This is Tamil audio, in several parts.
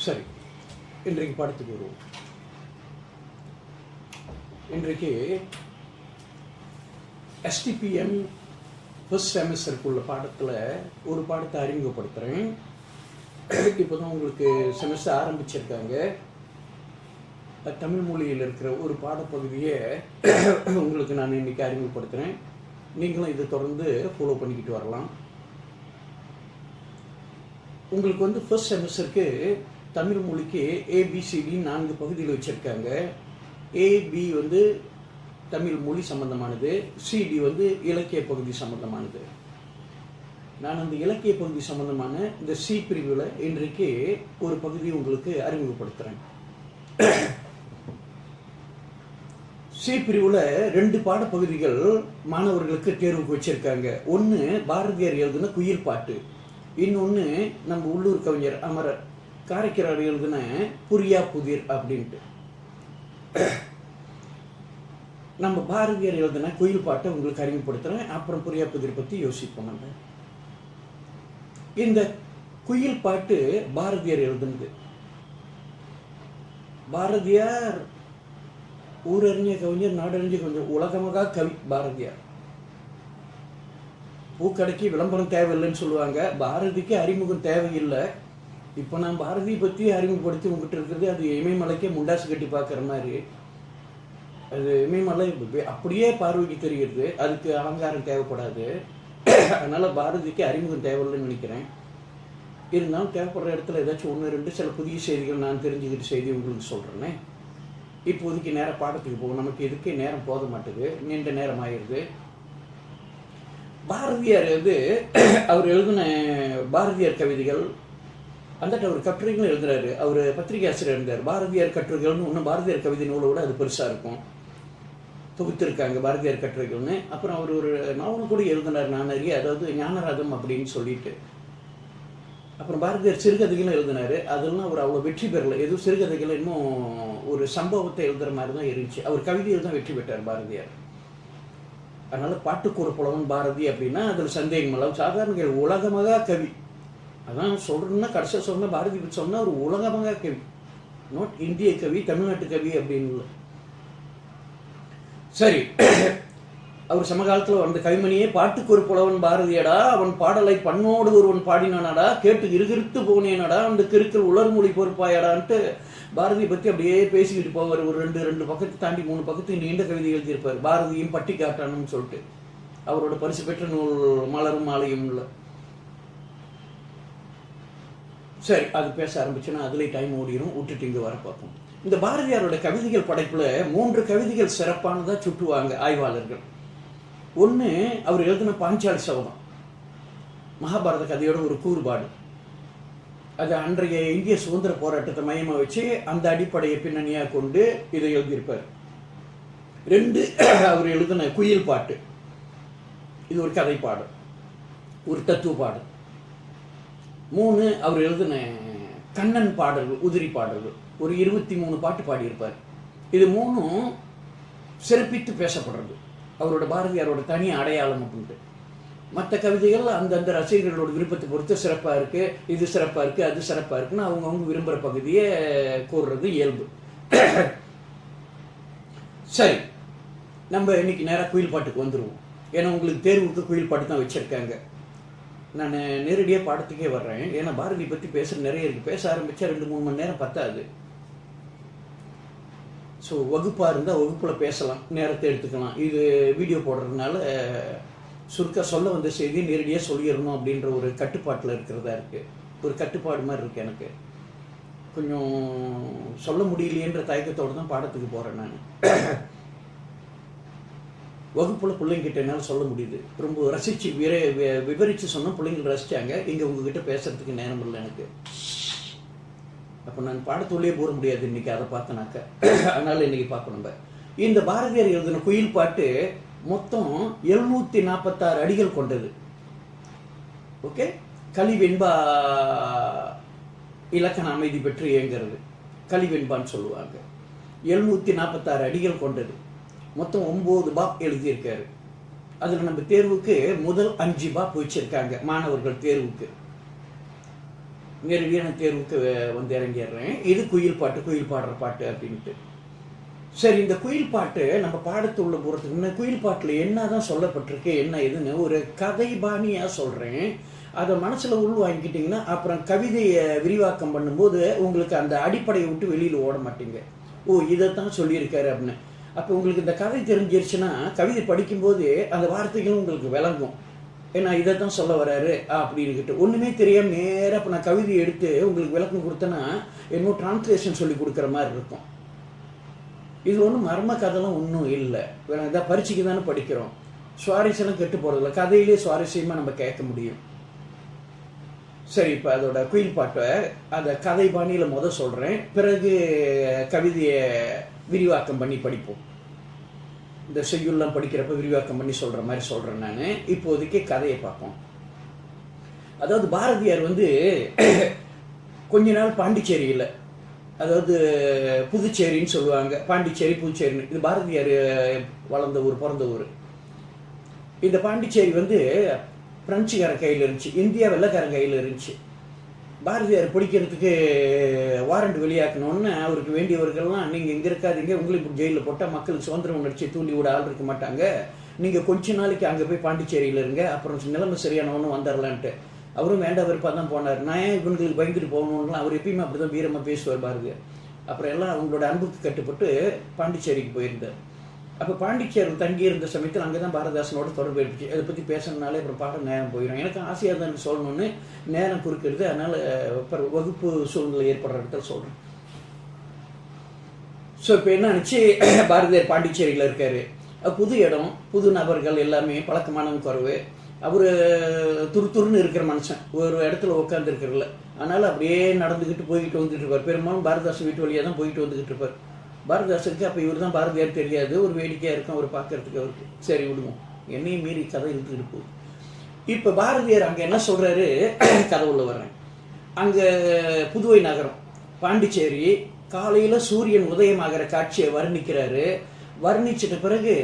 சரி, இன்றைக்கு பாடத்துக்கு வருவோம். இன்றைக்கு STPM ஃபர்ஸ்ட் செமஸ்டருக்குள்ள பாடத்தில் ஒரு பாடத்தை அறிமுகப்படுத்துகிறேன். இப்போ தான் உங்களுக்கு செமஸ்டர் ஆரம்பிச்சிருக்காங்க. தமிழ் மொழியில் இருக்கிற ஒரு பாடப்பகுதியை உங்களுக்கு நான் இன்றைக்கி அறிமுகப்படுத்துகிறேன். நீங்களும் இதை தொடர்ந்து ஃபாலோ பண்ணிக்கிட்டு வரலாம். உங்களுக்கு ஃபர்ஸ்ட் செமஸ்டருக்கு தமிழ் மொழிக்கு ABCD 4 பகுதியில் வச்சுருக்காங்க. AB தமிழ் மொழி சம்பந்தமானது, CD இலக்கிய பகுதி சம்பந்தமானது. நான் அந்த இலக்கிய பகுதி சம்பந்தமான இந்த C பிரிவில் இன்றைக்கு ஒரு பகுதியை உங்களுக்கு அறிமுகப்படுத்துகிறேன். C பிரிவில் 2 பாடப்பகுதிகள் மாணவர்களுக்கு தேர்வுக்கு வச்சுருக்காங்க. ஒன்று பாரதியார் எழுதின குயில் பாட்டு, இன்னொன்று நம்ம உள்ளூர் கவிஞர் அமரர் காரைக்கால் எழுதின புரியா புதிர் அப்படின்ட்டு. நம்ம பாரதியார் எழுதின குயில் பாட்டை உங்களுக்கு அறிமுகப்படுத்துகிறேன். அப்புறம் புரியா புதிர் பற்றி யோசிப்போம். நம்ம இந்த குயில் பாட்டு பாரதியார் எழுதுனது. பாரதியார் ஊரறிஞ்ச கவிஞர், நாடறிஞ்ச கவிஞர், உலகமகா கவி பாரதியார். பூக்கடைக்கு விளம்பரம் தேவையில்லைன்னு சொல்லுவாங்க. பாரதிக்கு அறிமுகம் தேவையில்லை. இப்போ நான் பாரதியை பற்றி அறிமுகப்படுத்தி உங்ககிட்ட இருக்கிறது அது இமயமலைக்கே முண்டாசு கட்டி பார்க்குற மாதிரி. அது இமயமலை அப்படியே பார்வைக்கு தெரிகிறது, அதுக்கு அலங்காரம் தேவைப்படாது. அதனால் பாரதிக்கு அறிமுகம் தேவையில்லைன்னு நினைக்கிறேன். இருந்தாலும் தேவைப்படுற இடத்துல ஏதாச்சும் 1-2 சில புதிய செய்திகள் நான் தெரிஞ்சுக்கிட்ட செய்தி உங்களுக்கு சொல்கிறேன்னே. இப்போதைக்கு நேரம் பாடத்துக்கு போகும். நமக்கு இதுக்கே நேரம் போத மாட்டேது, நீண்ட நேரம் ஆயிடுது. பாரதியார் அவர் எழுதின பாரதியார் கவிதைகள், அந்த அவர் கட்டுரைகளும் எழுதுறாரு. அவர் பத்திரிகை ஆசிரியர் இருந்தார். பாரதியார் கட்டுரைகள்னு ஒன்று பாரதியார் கவிதை நூலோட அது பெருசாக இருக்கும், தொகுத்திருக்காங்க பாரதியார் கட்டுரைகள்னு. அப்புறம் அவர் ஒரு நாவல் கூட எழுதினார், நான் நிறைய, அதாவது ஞானராதம் அப்படின்னு சொல்லிட்டு. அப்புறம் பாரதியார் சிறுகதைகளும் எழுதினார். அதெல்லாம் அவர் அவ்வளோ வெற்றி பெறலை. எதுவும் சிறுகதைகள் இன்னும் ஒரு சம்பவத்தை எழுதுகிற மாதிரி தான் இருந்துச்சு. அவர் கவிதையில் தான் வெற்றி பெற்றார் பாரதியார். அதனால் பாட்டுக்கூற புலவன் பாரதி அப்படின்னா அதில் சந்தேகம் இல்லை. சாதாரண உலகமாக கவி, அதான் சொல்கிறேன்னா கடைசியாக சொன்ன பாரதி பற்றி சொன்னால் ஒரு உலகமாக கவி, நாட் இந்திய கவி, தமிழ்நாட்டு கவி அப்படின்னு இல்லை. சரி, அவர் சமகாலத்தில் வந்த கவிமணியே பாட்டுக்கு ஒரு புலவன் பாரதியடா, அவன் பாடலை பண்ணோடு ஒருவன் பாடினானடா, கேட்டு இருகிருத்து போனேனடா, அந்த கிறுக்கல் உலர்மொழி பொறுப்பாயடான்ட்டு பாரதியை பற்றி அப்படியே பேசிக்கிட்டு போவார். ஒரு 2 பக்கத்தை தாண்டி 3 பக்கத்துக்கு நீண்ட கவிதை எழுதியிருப்பார். பாரதியும் பட்டி காட்டானுன்னு சொல்லிட்டு அவரோட பரிசு பெற்ற நூல் மலரும் மாலையும் இல்லை. சரி, அது பேச ஆரம்பிச்சுன்னா அதுலேயே டைம் ஓடிடும், விட்டுட்டு இங்கே வர பார்ப்போம். இந்த பாரதியாரோட கவிதைகள் படைப்பில் 3 கவிதைகள் சிறப்பானதாக சுட்டுவாங்க ஆய்வாளர்கள். ஒன்று அவர் எழுதின பாஞ்சாலி சபதம், மகாபாரத கதையோட ஒரு கூறுபாடு. அது அன்றைய இந்திய சுதந்திர போராட்டத்தை மையமாக வச்சு அந்த அடிப்படையை பின்னணியாக கொண்டு இதை எழுதியிருப்பார். 2 அவர் எழுதின குயில் பாட்டு, இது ஒரு கதை பாடல், ஒரு தத்துவ பாடல். 3 அவர் எழுதின கண்ணன் பாடல்கள், உதிரி பாடல்கள், ஒரு 23 பாட்டு பாடியிருப்பார். இது 3 சிறப்பித்து பேசப்படுறது, அவரோட பாரதியாரோட தனி அடையாளம் அப்படின்ட்டு. மற்ற கவிதைகள் அந்தந்த ரசிகர்களோட விருப்பத்தை பொறுத்து சிறப்பாக இருக்குது, இது சிறப்பாக இருக்குது, அது சிறப்பாக இருக்குன்னு அவங்கவுங்க விரும்புகிற பகுதியை கூறுறது இயல்பு. சரி, நம்ம இன்னைக்கு நேராக குயில் பாட்டுக்கு வந்துடுவோம். ஏன்னா உங்களுக்கு தேர்வுக்கு குயில் பாட்டு தான் வச்சுருக்காங்க. நான் நேரடியாக பாடத்துக்கே வர்றேன். ஏன்னா பாரதி பற்றி பேச நிறைய இருக்குது. பேச ஆரம்பித்தா 2-3 மணி நேரம் பத்தாது. ஸோ வகுப்பாக இருந்தால் வகுப்பில் பேசலாம், நேரத்தை எடுத்துக்கலாம். இது வீடியோ போடுறதுனால சுருக்க சொல்ல வந்த செய்தி நேரடியாக சொல்லிடணும் அப்படின்ற ஒரு கட்டுப்பாட்டில் இருக்கிறதா இருக்குது. ஒரு கட்டுப்பாடு மாதிரி இருக்குது. எனக்கு கொஞ்சம் சொல்ல முடியலையேன்ற தயக்கத்தோடு தான் பாடத்துக்கு போகிறேன். நான் வகுப்பில் பிள்ளைங்கிட்ட என்னால் சொல்ல முடியுது. ரொம்ப ரசித்து விவரித்து சொன்னால் பிள்ளைங்க ரசித்தாங்க. இங்கே உங்ககிட்ட பேசுகிறதுக்கு நேரம் இல்லை எனக்கு. அப்போ நான் பாடத்தோடையே போட முடியாது இன்றைக்கி, அதை பார்த்தனாக்க. அதனால் இன்றைக்கி பார்க்கணும். நம்ம இந்த பாரதியார் எழுதின குயில் பாட்டு மொத்தம் 746 அடிகள் கொண்டது. ஓகே, கலிவெண்பா இலக்கண அமைதி பெற்று இயங்கிறது, கலிவெண்பான்னு சொல்லுவாங்க. 746 அடிகள் கொண்டது. மொத்தம் 9 பாப் எழுதியிருக்காரு. அதில் நம்ம தேர்வுக்கு முதல் 5 பாப் வச்சிருக்காங்க மாணவர்கள் தேர்வுக்கு. நேரடியான தேர்வுக்கு வந்து இறங்கிடுறேன். இது குயில் பாட்டு, குயில் பாடுற பாட்டு அப்படின்ட்டு. சரி, இந்த குயில் பாட்டு நம்ம பாடத்துள்ள போகிறதுக்கு முன்னே குயில் பாட்டில் என்ன தான் சொல்லப்பட்டிருக்கு, என்ன இதுன்னு ஒரு கதை பாணியாக சொல்கிறேன். அதை மனசில் உள் வாங்கிக்கிட்டிங்கன்னா அப்புறம் கவிதையை விரிவாக்கம் பண்ணும்போது உங்களுக்கு அந்த அடிப்படையை விட்டு வெளியில் ஓட மாட்டீங்க. ஓ, இதைத்தான் சொல்லியிருக்காரு அப்படின்னு. அப்போ உங்களுக்கு இந்த கதை தெரிஞ்சிருச்சுன்னா கவிதை படிக்கும்போது அந்த வார்த்தைகளும் உங்களுக்கு விளங்கும். ஏன்னா இதைத்தான் சொல்ல வர்றாரு அப்படின்னுக்கிட்டு ஒன்றுமே தெரியாமல் நேராக இப்போ நான் கவிதை எடுத்து உங்களுக்கு விளக்கம் கொடுத்தேன்னா என்னமோ டிரான்ஸ்லேஷன் சொல்லி கொடுக்குற மாதிரி இருக்கும். இது ஒன்றும் மர்ம கதைலாம் ஒன்றும் இல்லை. இதான் பரீட்சைக்கு தானே படிக்கிறோம். சுவாரஸ்யம்லாம் கெட்டு போகிறதில்ல. கதையிலே சுவாரஸ்யமாக நம்ம கேட்க முடியும். சரி, இப்போ அதோட குயில் பாட்டை அதை கதை பாணியில் சொல்கிறேன். பிறகு கவிதையை விரிவாக்கம் பண்ணி படிப்போம். இந்த செய்யுள்லாம் படிக்கிறப்ப விரிவாக்கம் பண்ணி சொல்கிற மாதிரி சொல்கிறேன் நான். இப்போதைக்கு கதையை பார்ப்போம். அதாவது பாரதியார் வந்து கொஞ்ச நாள் பாண்டிச்சேரியில், அதாவது புதுச்சேரின்னு சொல்லுவாங்க, பாண்டிச்சேரி புதுச்சேரின்னு, இது பாரதியார் வளர்ந்த ஊர், பிறந்த ஊர். இந்த பாண்டிச்சேரி வந்து பிரெஞ்சுக்காரன் கையில் இருந்துச்சு, இந்தியா வெள்ளைக்காரன் கையில் இருந்துச்சு. பாரதியார் பிடிக்கிறதுக்கு வாரண்ட் வெளியாக்கணும்னு அவருக்கு வேண்டியவர்கள்லாம், நீங்கள் இங்கே இருக்காதீங்க, உங்களுக்கு ஜெயிலில் போட்டால் மக்களுக்கு சுதந்திர உணர்ச்சி தூண்டி விட ஆள் இருக்க மாட்டாங்க, நீங்கள் கொஞ்ச நாளைக்கு அங்கே போய் பாண்டிச்சேரியில் இருங்க, அப்புறம் நிலைமை சரியானவொன்னு வந்துடலான்ட்டு. அவரும் வேண்ட விருப்பாக தான் போனார். நான் ஏன் இவங்களுக்கு பயந்துட்டு போகணும்லாம் அவர் எப்பயுமே அப்படி தான் வீரமாக பேசுவார் பாரதியார். அப்புறம் எல்லாம் அவங்களோட அன்புக்கு கட்டுப்பட்டு பாண்டிச்சேரிக்கு போயிருந்தார். அப்போ பாண்டிச்சேரியில் தங்கியிருந்த சமயத்தில் அங்கே தான் பாரதிதாசனோட தொடர்பு ஏற்படுச்சு. அதை பற்றி பேசணுனாலே அப்புறம் பாடம் நேரம் போயிடும். எனக்கு ஆசையாக தான் சொல்லணும்னு நேரம் குறுக்கிறது, அதனால் வகுப்பு சூழ்நிலை ஏற்படுற இடத்துல சொல்கிறேன். ஸோ இப்போ என்ன ஆச்சு, பாரதியார் பாண்டிச்சேரியில் இருக்கார். புது இடம், புது நபர்கள், எல்லாமே பழக்கமான குறைவு. அவர் துருத்துருன்னு இருக்கிற மனுஷன், ஒரு இடத்துல உட்காந்துருக்கிறல, அதனால் அப்படியே நடந்துக்கிட்டு போய்கிட்டு வந்துட்டு இருப்பார். பெரும்பாலும் பாரதிதாசன் வீட்டு வழியாக தான் போயிட்டு வந்துக்கிட்டு இருப்பார். பாரதிதாசனுக்கு அப்போ இவர் தான் பாரதியார் தெரியாது, ஒரு வேடிக்கையாக இருக்கும் அவர் பார்க்கறதுக்கு. அவருக்கு சரி விடுவோம், என்னையும் மீறி கதை இழுத்துக்கிட்டு போகுது. இப்போ பாரதியார் அங்கே என்ன சொல்கிறாரு, கதவுள்ள வர்றேன். அங்கே புதுவை நகரம் பாண்டிச்சேரி, காலையில் சூரியன் உதயமாகிற காட்சியை வர்ணிக்கிறாரு. வர்ணிச்சிட்ட பிறகு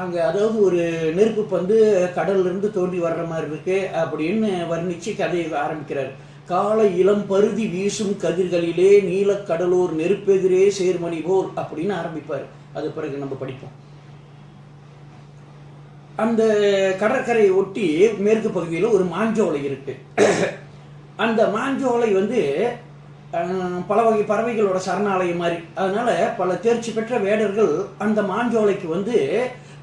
அங்கே அதாவது ஒரு நெருப்பு பந்து கடல்லிருந்து தோண்டி வர்ற மாதிரி இருக்கு அப்படின்னு வர்ணித்து கதையை ஆரம்பிக்கிறார். காலை இளம் பருதி வீசும் கதிர்களிலே நீலக்கடலூர் நெருப்பெதிரே சேர்மணி போல் அப்படின்னு ஆரம்பிப்பார். அது பிறகு நம்ம படிப்போம். அந்த கடற்கரையை ஒட்டி மேற்கு பகுதியில் ஒரு மாஞ்சோலை இருக்கு. அந்த மாஞ்சோலை வந்து பல வகை பறவைகளோட சரணாலயம் மாதிரி. அதனால பல தேர்ச்சி பெற்ற வேடர்கள் அந்த மாஞ்சோலைக்கு வந்து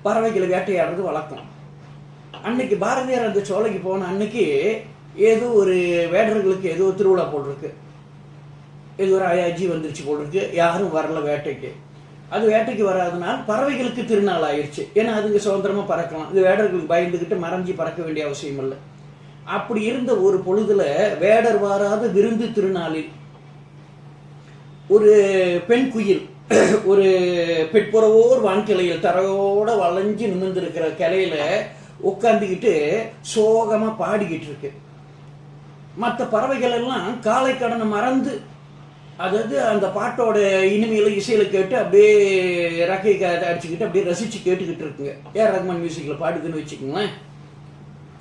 பறவைகளை வேட்டையாடுறது வழக்கம். அன்னைக்கு பாரதியார் அந்த சோலைக்கு போன அன்னைக்கு ஏதோ ஒரு வேடர்களுக்கு ஏதோ திருவிழா போட்டிருக்கு, ஏதோ ஒரு அயாஜி வந்துருச்சு போட்டிருக்கு, யாரும் வரல வேட்டைக்கு. அது வேட்டைக்கு வராதனால் பறவைகளுக்கு திருநாள் ஆயிடுச்சு. ஏன்னா அதுங்க சுதந்திரமா பறக்கலாம், இது வேடர்களுக்கு பயந்துக்கிட்டு மறைஞ்சி பறக்க வேண்டிய அவசியம் இல்லை. அப்படி இருந்த ஒரு பொழுதுல வேடர் வாராத விருந்து திருநாளில் ஒரு பெண் குயில் ஒரு பெட்புறவோர் வான்கிளையில் தரையோட வளைஞ்சு நிமிர்ந்திருக்கிற கிளையில உட்காந்துக்கிட்டு சோகமா பாடிக்கிட்டு இருக்கு. மற்ற பறவைகள் எல்லாம் காலை கடனை மறந்து, அதாவது அந்த பாட்டோட இனிமையில இசையில கேட்டு அப்படியே ரக்கை அடிச்சுக்கிட்டு அப்படியே ரசிச்சு கேட்டுக்கிட்டு இருக்குங்க. ஏஆர் ரஹ்மான் மியூசிக்ல பாடுதுன்னு வச்சுக்கோங்களேன்.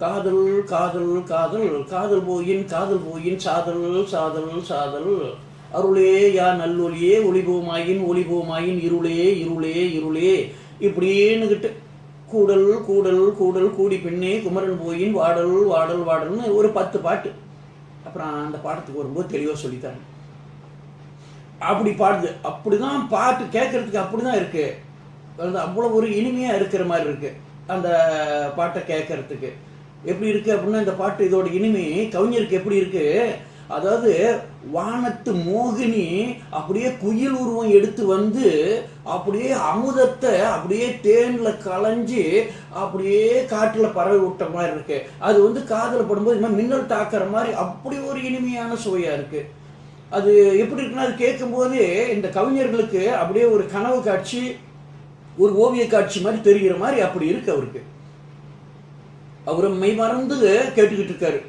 காதல் காதல் காதல் காதல் போயின் காதல் போயின் சாதல் சாதல் சாதல் அருளே யா நல்லொலியே ஒளிபோமாயின் ஒளிபோமாயின் இருளே இருளே இருளே இப்படின்னுக்கிட்டு கூடல் கூடல் கூடல் கூடி பெண்ணே குமரன் போயின் வாடல் வாடல் வாடல்னு ஒரு 10 பாட்டு. அப்புறம் அந்த பாடத்துக்கு வரும்போது தெளிவாக சொல்லித்தாங்க. அப்படி பாடுது. அப்படிதான் பாட்டு கேட்கறதுக்கு அப்படிதான் இருக்கு. அவ்வளோ ஒரு இனிமையாக இருக்கிற மாதிரி இருக்கு அந்த பாட்டை கேட்கறதுக்கு. எப்படி இருக்கு அப்படின்னா, இந்த பாட்டு இதோட இனிமை கவிஞருக்கு எப்படி இருக்கு, அதாவது வானத்து மோகினி அப்படியே குயில் உருவம் எடுத்து வந்து அப்படியே அமுதத்தை அப்படியே தேன்ல களைஞ்சி அப்படியே காற்றுல பறவை விட்ட மாதிரி இருக்கு. அது வந்து காதல படும்போது இந்த மின்னல் தாக்குற மாதிரி அப்படி ஒரு இனிமையான சுவையா இருக்கு. அது எப்படி இருக்குன்னா, அது கேட்கும்போது இந்த கவிஞர்களுக்கு அப்படியே ஒரு கனவு காட்சி, ஒரு ஓவிய காட்சி மாதிரி தெரிகிற மாதிரி அப்படி இருக்கு அவருக்கு. அவரை மெய் மறந்து கேட்டுக்கிட்டு இருக்காரு.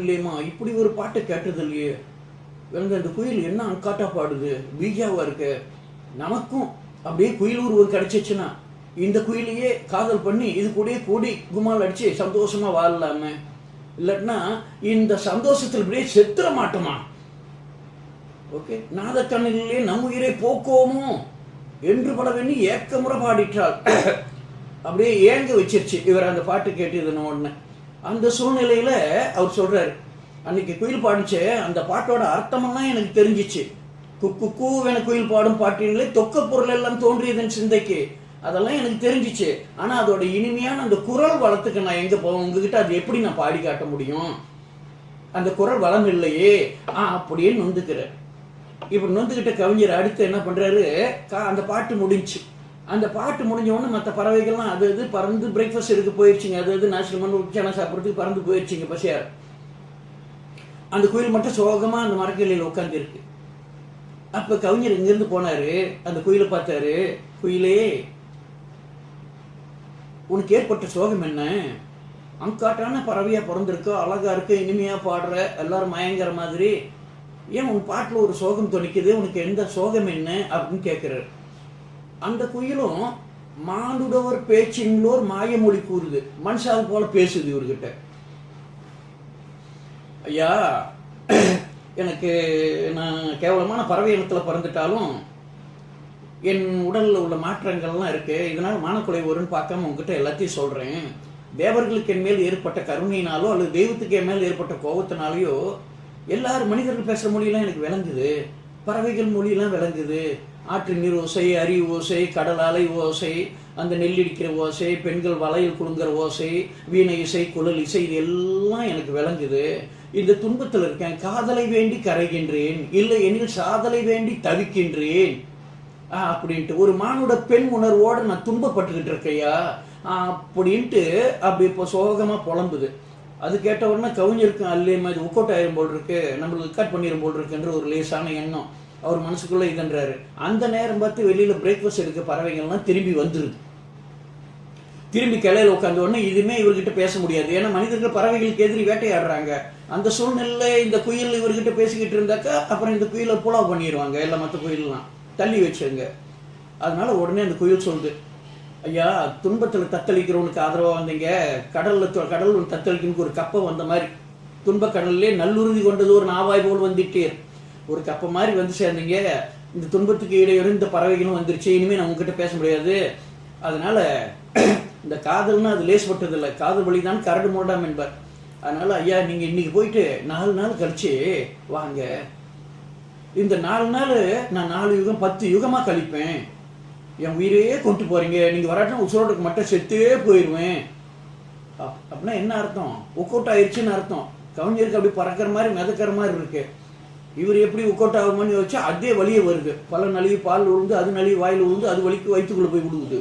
இல்லையம்மா, இப்படி ஒரு பாட்டை கேட்டது இல்லையே, அந்த குயில் என்ன அங்காட்டா பாடுது, பீஜாவா இருக்கு. நமக்கும் அப்படியே குயில் உருவம் கிடைச்சிச்சுன்னா இந்த குயிலையே காதல் பண்ணி இது கூட கூடி குமால் அடிச்சு சந்தோஷமா வாழலாமே இல்லைன்னா இந்த சந்தோஷத்தில் இப்படியே செத்துற மாட்டோமா? ஓகே, நாதக்கண்ணிலே நம் உயிரை போக்கோமோ என்று பலவெண்ணி ஏக்கமுறை பாடிட்டாள். அப்படியே ஏங்க வச்சிருச்சு இவர் அந்த பாட்டு கேட்டதுன்னு ஒன்று. அந்த சூழ்நிலையில அவர் சொல்றாரு, அன்னைக்கு குயில் பாடிச்சே அந்த பாட்டோட அர்த்தமெல்லாம் எனக்கு தெரிஞ்சிச்சு. குக்கு கூவென குயில் பாடும் பாட்டினிலே தொக்க பொருள் எல்லாம் தோன்றியதன் சிந்தைக்கு, அதெல்லாம் எனக்கு தெரிஞ்சிச்சு. ஆனா அதோட இனிமையான அந்த குரல் வளத்துக்கு நான் எங்க போவேன், உங்ககிட்ட அது எப்படி நான் பாடி காட்ட முடியும்? அந்த குரல் வளம் இல்லையே அப்படின்னு நொந்துக்கிறார். இப்ப நொந்துகிட்ட கவிஞர் அடுத்து என்ன பண்றாரு, அந்த பாட்டு முடிஞ்சு. அந்த பாட்டு முடிஞ்ச உடனே மற்ற பறவைகள்லாம் அது அது பறந்து பிரேக்ஃபாஸ்ட் எடுக்க போயிடுச்சுங்க. அது அது நேஷனல் மண் உச்சான சாப்பிட்றதுக்கு பறந்து போயிடுச்சுங்க பசியார். அந்த குயில் மட்டும் சோகமா அந்த மரக்கிளையில் உட்காந்து இருக்கு. அப்ப கவிஞர் இங்கிருந்து போனாரு, அந்த குயிலை பார்த்தாரு. குயிலே, உனக்கு ஏற்பட்ட சோகம் என்ன? அங்காட்டான பறவையா பிறந்திருக்க, அழகா இருக்க, இனிமையா பாடுற, எல்லாரும் மயங்கிற மாதிரி, ஏன் உன் பாட்டுல ஒரு சோகம் துணிக்குது, உனக்கு எந்த சோகம் என்ன அப்படின்னு கேட்கிறாரு. அந்த குயிலும் மானுடவர் பேச்சிங்களோர் மாயமொழி கூறுது, மனுஷாவை போல பேசுது இவர்கிட்ட. ஐயா, எனக்கு நான் கேவலமான பறவை இனத்துல பிறந்துட்டாலும் என் உடல்ல உள்ள மாற்றங்கள்லாம் இருக்கு, இதனால மானக்குலை வரும்னு பார்க்காம உங்ககிட்ட எல்லாத்தையும் சொல்றேன். தேவர்களுக்கு என் மேல் ஏற்பட்ட கருணையினாலோ அல்லது தெய்வத்துக்கு என் மேல் ஏற்பட்ட கோபத்தினாலேயோ எல்லாரும் மனிதர்கள் பேசுற மொழியெல்லாம் எனக்கு விளங்குது, பறவைகள் மொழியெல்லாம் விளங்குது. ஆற்று நீர் ஓசை, அரி ஓசை, கடல் அலை ஓசை, அந்த நெல்லடிக்கிற ஓசை, பெண்கள் வளையல் குலுங்குற ஓசை, வீணை இசை, குழல் இசை, இது எல்லாம் எனக்கு விளங்குது. இந்த துன்பத்தில் இருக்கேன், காதலை வேண்டி கரைகின்றேன், இல்லை எனில் சாதலை வேண்டி தவிக்கின்றேன் அப்படின்ட்டு ஒரு மானுட பெண் உணர்வோடு நான் துன்பப்பட்டுக்கிட்டு இருக்கையா அப்படின்ட்டு அப்படி இப்போ சோகமா புலம்புது. அது கேட்ட உடனே கவிஞருக்கு அல்லேமா இது ஒர்க் அவுட் ஆயிரும் போல் இருக்கு, நம்மளுக்கு ரெக்கார்ட் பண்ணிடும் போல் இருக்குன்ற ஒரு லேசான எண்ணம் அவர் மனசுக்குள்ள இதுன்றாரு. அந்த நேரம் பார்த்து வெளியில பிரேக்ஃபாஸ்ட் எடுக்க பறவைகள்லாம் திரும்பி வந்துருது. திரும்பி கிளையில உட்காந்த உடனே இதுமே இவர்கிட்ட பேச முடியாது, ஏன்னா மனிதர்கள் பறவைகளுக்கு எதிரி வேட்டையாடுறாங்க. அந்த சூழ்நிலை இந்த குயில் இவர்கிட்ட பேசிக்கிட்டு இருந்தாக்கா அப்புறம் இந்த குயிலை புலாவ் பண்ணிடுவாங்க, எல்லாம் மற்ற குயிலெலாம் தள்ளி வச்சுருங்க. அதனால உடனே அந்த குயில் சொல்லுது, ஐயா, துன்பத்தில் தத்தளிக்கிறவனுக்கு ஆதரவாக வந்தீங்க, கடல் தத்தளிக்கணுக்கு ஒரு கப்பம் வந்த மாதிரி, துன்ப கடல்லே நல்லுறுதி கொண்டது ஒரு நாவாய் போல் வந்துட்டீர், ஒரு கப்ப மாதிரி வந்து சேர்ந்தீங்க. இந்த துன்பத்துக்கு இடையோடு இந்த பறவைகளும் வந்துருச்சு, இனிமேல் நான் உங்ககிட்ட பேச முடியாது. அதனால இந்த காதல்னா அது லேசப்பட்டது இல்லை, காதல் வழிதான் கரடு மூடாம் என்பார். அதனால ஐயா, நீங்க இன்னைக்கு போயிட்டு 4 நாள் கழிச்சு வாங்க. இந்த 4 நாள் நான் 4 யுகம் 10 யுகமா கழிப்பேன். என் உயிரையே கொண்டு போறீங்க, நீங்க வராட்டும் உசுரோடுக்கு மட்டும் செத்தே போயிடுவேன் அப்படின்னா என்ன அர்த்தம்? ஒர்க் அவுட் ஆயிடுச்சுன்னு அர்த்தம். கவிஞருக்கு அப்படி பறக்கிற மாதிரி மிதக்கிற மாதிரி இருக்கு. இவர் எப்படி ஒர்க் அவுட் ஆகுமான்னு யோசிச்சா அதே வழியே வருது. பல நழுவி பால் விழுந்து, அது நழுவி வாயில் விழுந்து, அது வலிக்கு வயிற்றுக்குள்ள போய் விடுவுது.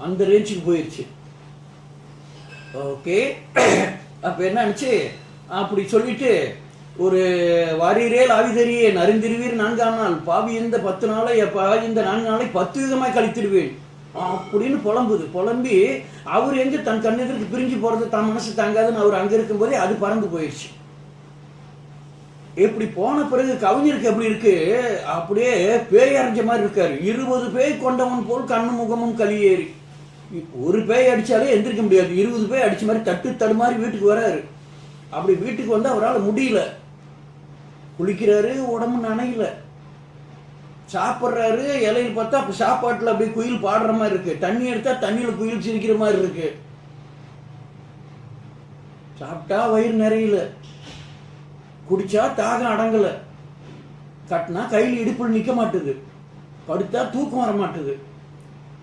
அந்த ரேஞ்சுக்கு போயிடுச்சு. ஓகே, அப்ப என்ன ஆச்சு? அப்படி சொல்லிட்டு ஒரு வாரீரேல் ஆவிதறியே நருந்திருவீர் 4ஆம் நாள், பாவி இந்த 10 நாளை இந்த 4 நாளை 10 யுகமாய் கழித்திடுவேன் அப்படின்னு புலம்பி அவர் எங்க தன் கண்ணெதிர்க்கு பிரிஞ்சு போறது தான் மனசு தாங்காதுன்னு அவர் அங்க இருக்கும் போதே அது பறந்து போயிடுச்சு. எப்படி போன பிறகு கவிஞருக்கு எப்படி இருக்கு, அப்படியே பேய் அரைஞ்ச மாதிரி இருக்காரு. 20 பேய் கொண்டவன் போல் கண்ணு முகமும் கலியேறி. ஒரு பேய் அடிச்சாலே எந்திரிக்க முடியாது, 20 பேய் அடிச்ச மாதிரி தட்டு தடுமாறி வீட்டுக்கு வராரு. அப்படி வீட்டுக்கு வந்து அவரால் முடியல. குளிக்கிறாரு, உடம்பு நனையில, சாப்பிட்றாரு, இலையில் பார்த்தா அப்ப சாப்பாட்டுல அப்படியே குயில் பாடுற மாதிரி இருக்கு, தண்ணி எடுத்தா தண்ணியில குயில் சிரிக்கிற மாதிரி இருக்கு. சாப்பிட்டா வயிறு நிறையில, குடிச்சா தாகம் அடங்கல, கட்டினா கையில் இடுப்புள் நிக்க மாட்டுது, படுத்தா தூக்கம் வர மாட்டுது.